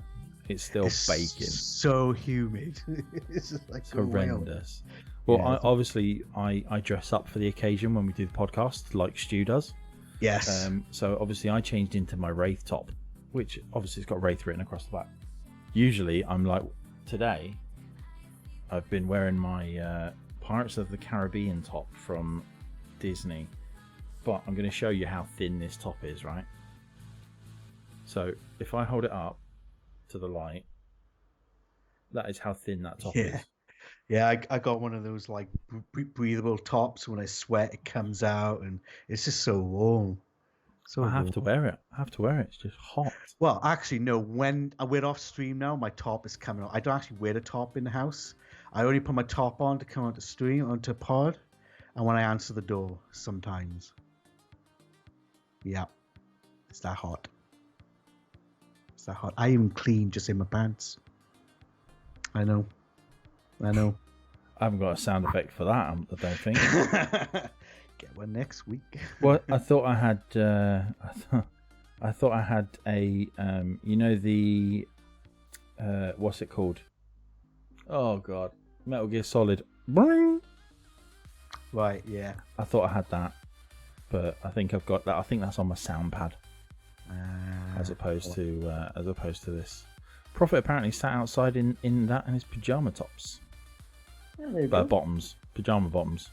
It's still baking. So humid. It's just like it's horrendous. Well, yeah, I dress up for the occasion when we do the podcast, like Stu does. Yes. So obviously I changed into my Wraith top, which obviously has got Wraith written across the back. Usually I'm like, today I've been wearing my Pirates of the Caribbean top from Disney, but I'm going to show you how thin this top is, right? So if I hold it up to the light, that is how thin that top is. Yeah, I got one of those like breathable tops. When I sweat, it comes out, and it's just so warm. So I have to wear it. It's just hot. Well, actually, no. When I wear off stream now, my top is coming on. I don't actually wear the top in the house. I only put my top on to come onto stream, onto pod, and when I answer the door, sometimes. Yeah, it's that hot. It's that hot. I even clean just in my pants. I know. I haven't got a sound effect for that, I don't think. Get one next week. Well, I thought I had. I thought I had a. You know the. What's it called? Oh God, Metal Gear Solid. Boing! Right. Yeah. I thought I had that, but I think I've got that. I think that's on my sound pad, as opposed to this. Prophet apparently sat outside in that in his pajama tops. Yeah, bottoms, pajama bottoms.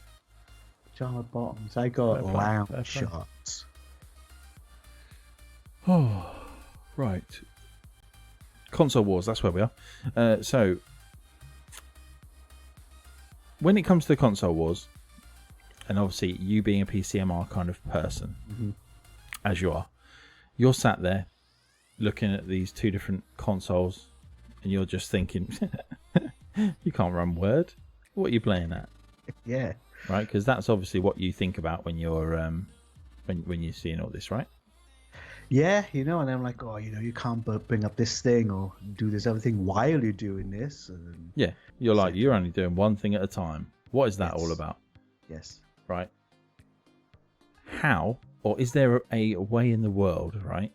Pajama bottoms. I got lounge shorts. Oh, right. Console wars. That's where we are. So, when it comes to the console wars, and obviously you being a PCMR kind of person, as you are, you're sat there looking at these two different consoles, and you're just thinking, you can't run Word. What are you playing at? Yeah. Right, because that's obviously what you think about when you're when you're seeing all this, right? Yeah, and I'm like, oh, you can't bring up this thing or do this other thing while you're doing this. And Yeah, you're like, so- you're only doing one thing at a time. What is that all Yes. about? Yes. Right? How, or is there a way in the world, right,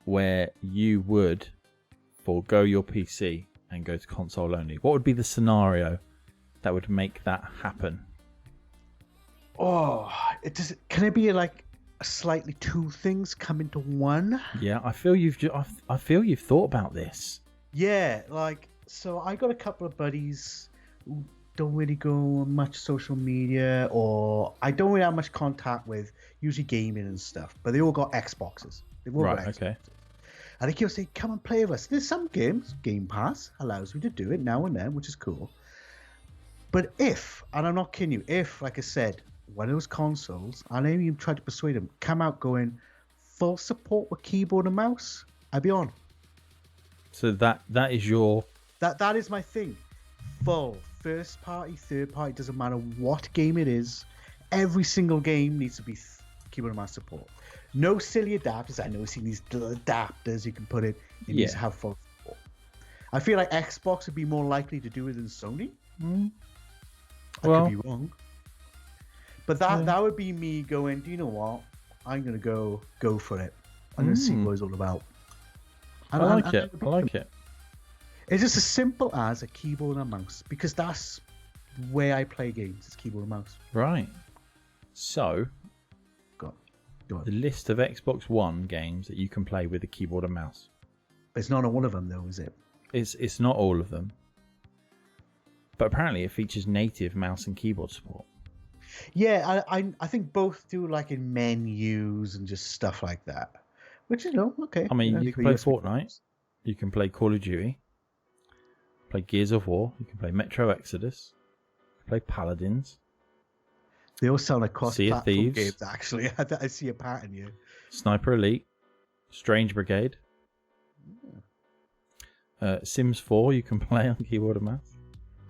where you would forego your PC and go to console only? What would be the scenario that would make that happen? Oh, can it be like slightly two things come into one? Yeah, I feel I feel you've thought about this. Yeah, like, so I got a couple of buddies who don't really go on much social media, or I don't really have much contact with, usually gaming and stuff, but they all got Xboxes. They've all got Right, Xboxes. okay. And they keep saying, come and play with us. There's some games, Game Pass allows me to do it now and then, which is cool. But if, and I'm not kidding you, if, like I said, one of those consoles, and I even tried to persuade them, come out going full support with keyboard and mouse, I'd be on. So that is your... That is my thing. Full first party, third party, doesn't matter what game it is. Every single game needs to be keyboard and mouse support. No silly adapters. I know I've seen these little adapters you can put in. It needs to have full support. I feel like Xbox would be more likely to do it than Sony. I could be wrong. But that would be me going, do you know what? I'm going to go for it. I'm going to see what it's all about. I like it. It's just as simple as a keyboard and a mouse, because that's where I play games. It's keyboard and mouse. Right. So, Go on. the list of Xbox One games that you can play with a keyboard and mouse. It's not all of them, though, is it? It's not all of them. But apparently it features native mouse and keyboard support. Yeah, I think both do, like in menus and just stuff like that. Which is okay. I mean, you can play Fortnite. You can play Call of Duty. Play Gears of War. You can play Metro Exodus. You can play Paladins. They all sound like cross-platform Thieves. games, actually. I see a pattern here. Sniper Elite. Strange Brigade. Sims 4 you can play on keyboard and mouse.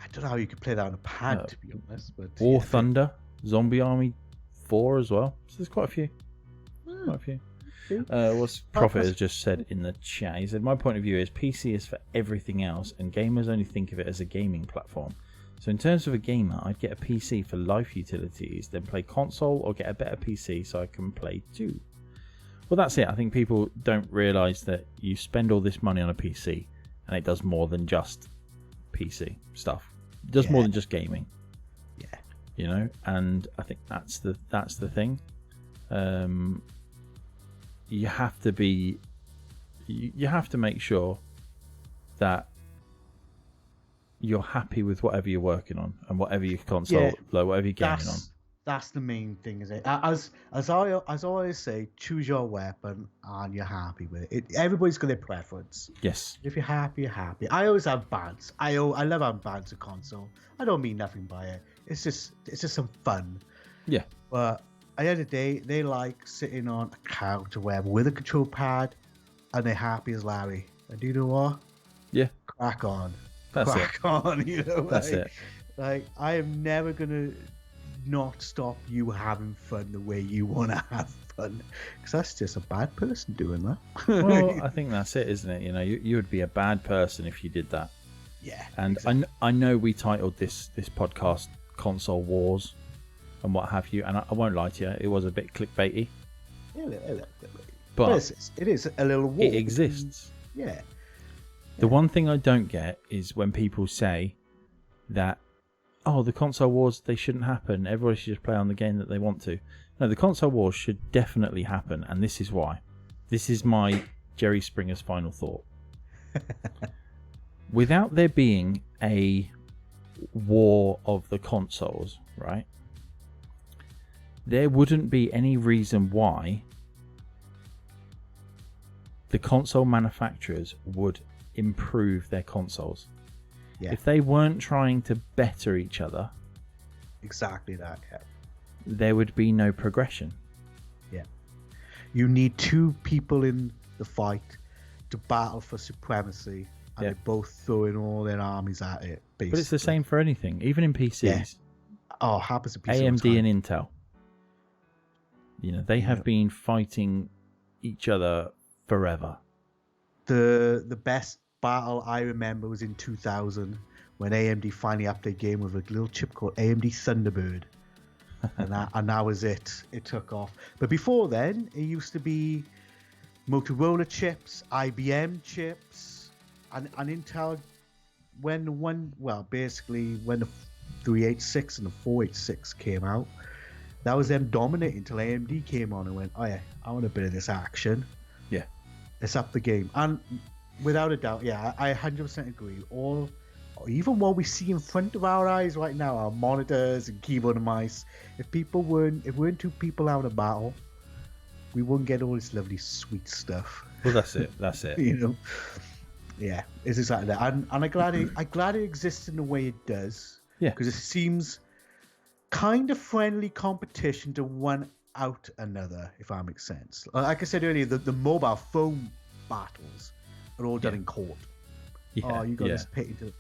I don't know how you could play that on a pad, to be honest. But War Thunder. Zombie Army 4 as well. So there's quite a few. Quite a few. What's Prophet has just said in the chat. He said, my point of view is PC is for everything else and gamers only think of it as a gaming platform. So in terms of a gamer, I'd get a PC for life utilities, then play console or get a better PC so I can play too. Well, that's it. I think people don't realise that you spend all this money on a PC and it does more than just PC stuff. It does more than just gaming. Yeah. And I think that's the thing. You have to make sure that you're happy with whatever you're working on and whatever your console, whatever you're gaming on. That's the main thing, is it? As I always say, choose your weapon and you're happy with it. Everybody's got their preference. Yes. If you're happy, you're happy. I always have bands. I love having bands of console. I don't mean nothing by it. It's just some fun. Yeah. But at the end of the day, they like sitting on a couch or whatever with a control pad, and they're happy as Larry. And do you know what? Yeah. Crack on. That's Crack on. That's it. Like, I am never gonna not stop you having fun the way you want to have fun, because that's just a bad person doing that. Well, I think that's it, isn't it? You would be a bad person if you did that. Yeah. And exactly. I know we titled this podcast Console Wars and what have you, and I won't lie to you, it was a bit clickbaity. Yeah, but it is a little war. It exists. Yeah. The one thing I don't get is when people say that, oh, the console wars, they shouldn't happen. Everybody should just play on the game that they want to. No, the console wars should definitely happen, and this is why. This is my Jerry Springer's final thought. Without there being a war of the consoles, right, there wouldn't be any reason why the console manufacturers would improve their consoles. Yeah. If they weren't trying to better each other, exactly that, yeah, there would be no progression. Yeah. You need two people in the fight to battle for supremacy, and they're both throwing all their armies at it, basically. But it's the same for anything, even in PCs. Yeah. Oh, happens to PC. AMD and Intel. They have been fighting each other forever. The best battle I remember was in 2000 when AMD finally upped their game with a little chip called AMD Thunderbird. and that was it. It took off. But before then, it used to be Motorola chips, IBM chips, and Intel. When the 386 and the 486 came out, that was them dominating until AMD came on and went, oh yeah, I want a bit of this action. Yeah. Let's up the game. And without a doubt, yeah, I 100% agree. Even what we see in front of our eyes right now, our monitors and keyboard and mice, if weren't two people out of battle, we wouldn't get all this lovely sweet stuff. Well, that's it. Yeah, it's exactly that. And I'm glad it exists in the way it does. Yeah. Because it seems kind of friendly competition to one out another, if that makes sense. Like I said earlier, the mobile phone battles are all done in court. Yeah, you got this pit into.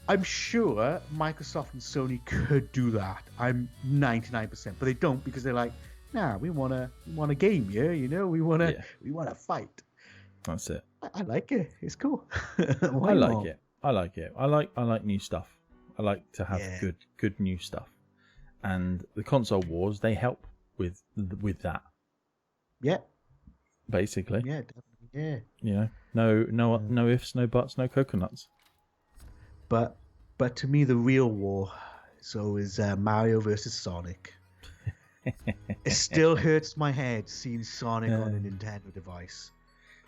I'm sure Microsoft and Sony could do that. I'm 99%, but they don't because they're like, nah, we want a game here, we want to fight. That's it. I like it. It's cool. I like it. I like new stuff. I like to have good new stuff. And the console wars, they help with that. Yeah. Basically. Yeah, definitely. Yeah. No ifs, no buts, no coconuts. But to me, the real war is Mario versus Sonic. It still hurts my head seeing Sonic on a Nintendo device.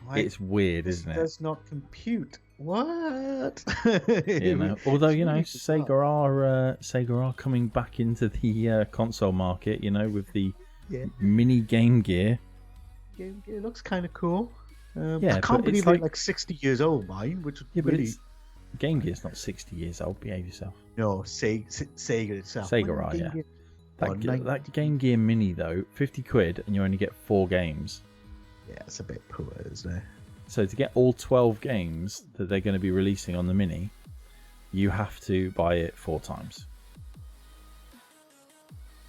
Like, it's weird, isn't it? It does not compute. What? Although Sega are coming back into the console market, with the mini Game Gear. Game Gear looks kind of cool. I can't believe they're like 60 years old, mine. Which really... Game Gear's not 60 years old. Behave yourself. No, Sega itself. Sega are, yeah. That Game Gear Mini though, £50, and you only get 4 games. Yeah, it's a bit poor, isn't it? So to get all 12 games that they're going to be releasing on the Mini, you have to buy it 4 times.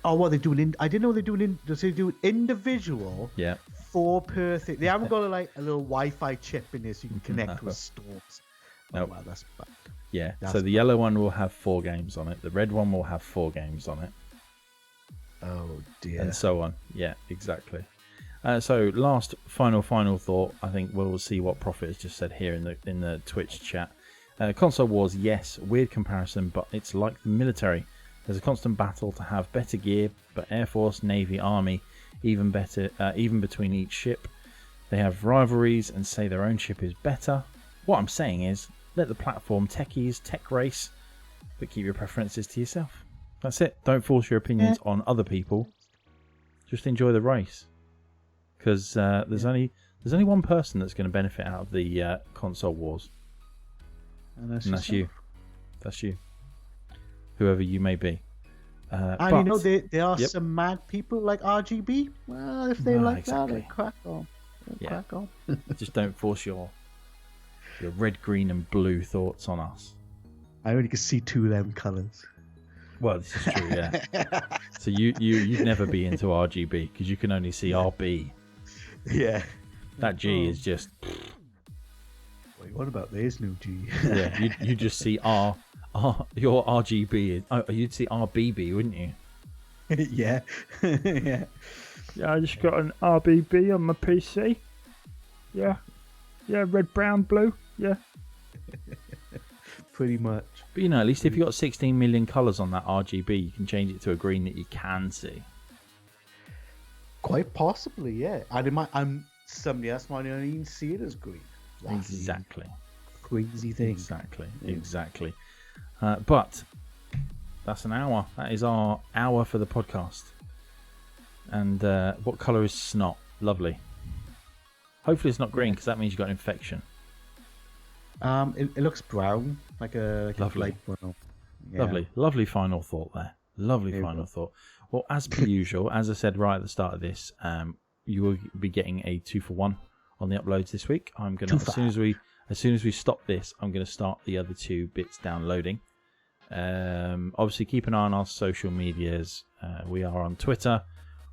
Oh, what are they doing? I didn't know they're doing. Does they do individual? Yeah. 4 per thing. They haven't got a little Wi-Fi chip in this you can connect with stores. No, wow, that's bad. Yeah. So the yellow one will have 4 games on it. The red one will have 4 games on it. Oh dear. And so on. Yeah, exactly. So last final thought. I think we'll see what Prophet has just said here in the Twitch chat. Console wars, yes, weird comparison, but it's like the military. There's a constant battle to have better gear, but Air Force, Navy, Army, even better, even between each ship. They have rivalries and say their own ship is better. What I'm saying is, let the platform techies tech race, but keep your preferences to yourself. That's it. Don't force your opinions on other people. Just enjoy the race. Because there's only one person that's going to benefit out of the console wars. And that's you. That's you. Whoever you may be. And there are some mad people like RGB. Well, if they like that, they crack on. Crack on. Just don't force your red, green, and blue thoughts on us. I only can see 2 of them colours. Well, this is true, yeah. So you'd never be into RGB because you can only see RB. Yeah. That G is just. Wait, what about this new G? Yeah, you just see your RGB. You'd see RBB, wouldn't you? Yeah. Yeah. Yeah, I just got an RBB on my PC. Yeah. Yeah, red, brown, blue. Yeah. Pretty much. But at least if you've got 16 million colours on that RGB, you can change it to a green that you can see. Quite possibly, yeah. I'm somebody else might not even see it as green. That's exactly. Crazy thing. Exactly. But that's an hour. That is our hour for the podcast. And what colour is snot? Lovely. Hopefully it's not green because that means you've got an infection. It looks brown, like a lovely. Light brown. Yeah. Lovely final thought there. Lovely final thought. Well, as per usual, as I said right at the start of this, you will be getting a 2-for-1 on the uploads this week. I'm gonna as soon as we stop this, I'm gonna start the other 2 bits downloading. Obviously, keep an eye on our social medias. We are on Twitter.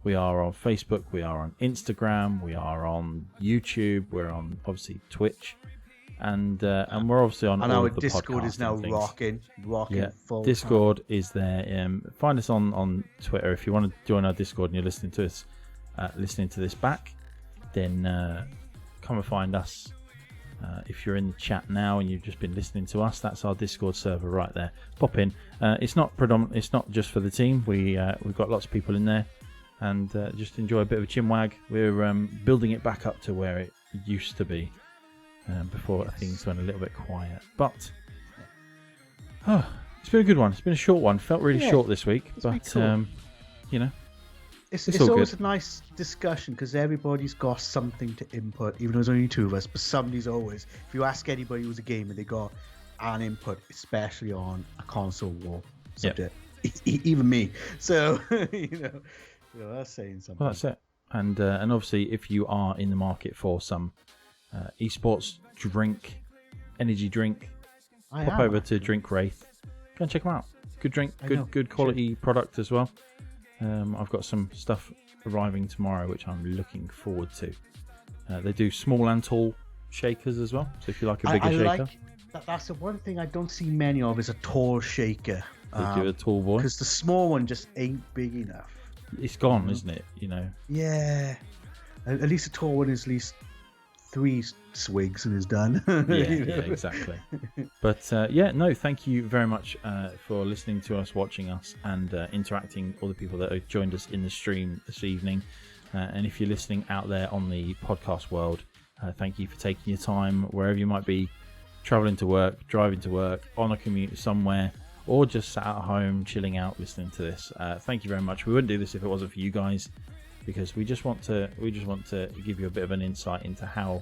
We are on Facebook. We are on Instagram. We are on YouTube. We're on obviously Twitch, and we're obviously on And all our of the Discord podcasting is now things. rocking Yeah, full Discord is there. Find us on Twitter if you want to join our Discord and you're listening to us, listening to this back. Then come and find us. If you're in the chat now and you've just been listening to us, that's our Discord server right there. Pop in. It's not It's not just for the team. We've got lots of people in there, and just enjoy a bit of a chinwag. We're building it back up to where it used to be before things went a little bit quiet. But it's been a good one. It's been a short one. Felt really short this week, but cool. you know. It's all always good. a nice discussion because everybody's got something to input, even though there's only two of us. But somebody's always, if you ask anybody who's a gamer, they got an input, especially on a console war subject. Even me. So that's saying something. Well, that's it. And obviously, if you are in the market for some esports energy drink, pop over to Drink Wraith. Go and check them out. Good drink, good quality product as well. I've got some stuff arriving tomorrow, which I'm looking forward to. They do small and tall shakers as well. So if you like a bigger shaker, that's the one thing I don't see many of is a tall shaker. they do a tall boy. Because the small one just ain't big enough. It's gone, isn't it? Yeah. At least a tall one is at least 3 swigs and is done. Yeah, exactly. But thank you very much for listening to us, watching us, and interacting. All the people that have joined us in the stream this evening, and if you're listening out there on the podcast world, thank you for taking your time wherever you might be, traveling to work, driving to work, on a commute somewhere, or just sat at home chilling out listening to this. Thank you very much. We wouldn't do this if it wasn't for you guys, because we just want to give you a bit of an insight into how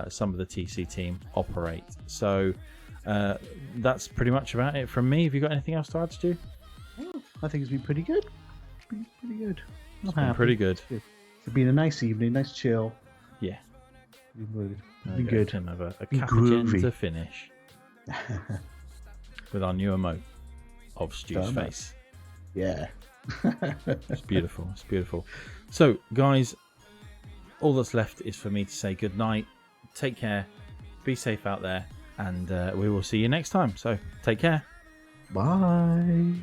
some of the TC team operate. So that's pretty much about it from me. Have you got anything else to add, Stu? I think it's been pretty good. Pretty good. It's been pretty good. It's been a nice evening, nice chill. Yeah. Been Good. good. Can have a Been cappuccino groovy. to finish with our new emote of Stu's Done. face. Yeah. It's beautiful. It's beautiful. So, guys, all that's left is for me to say good night. Take care. Be safe out there. And we will see you next time. So, take care. Bye.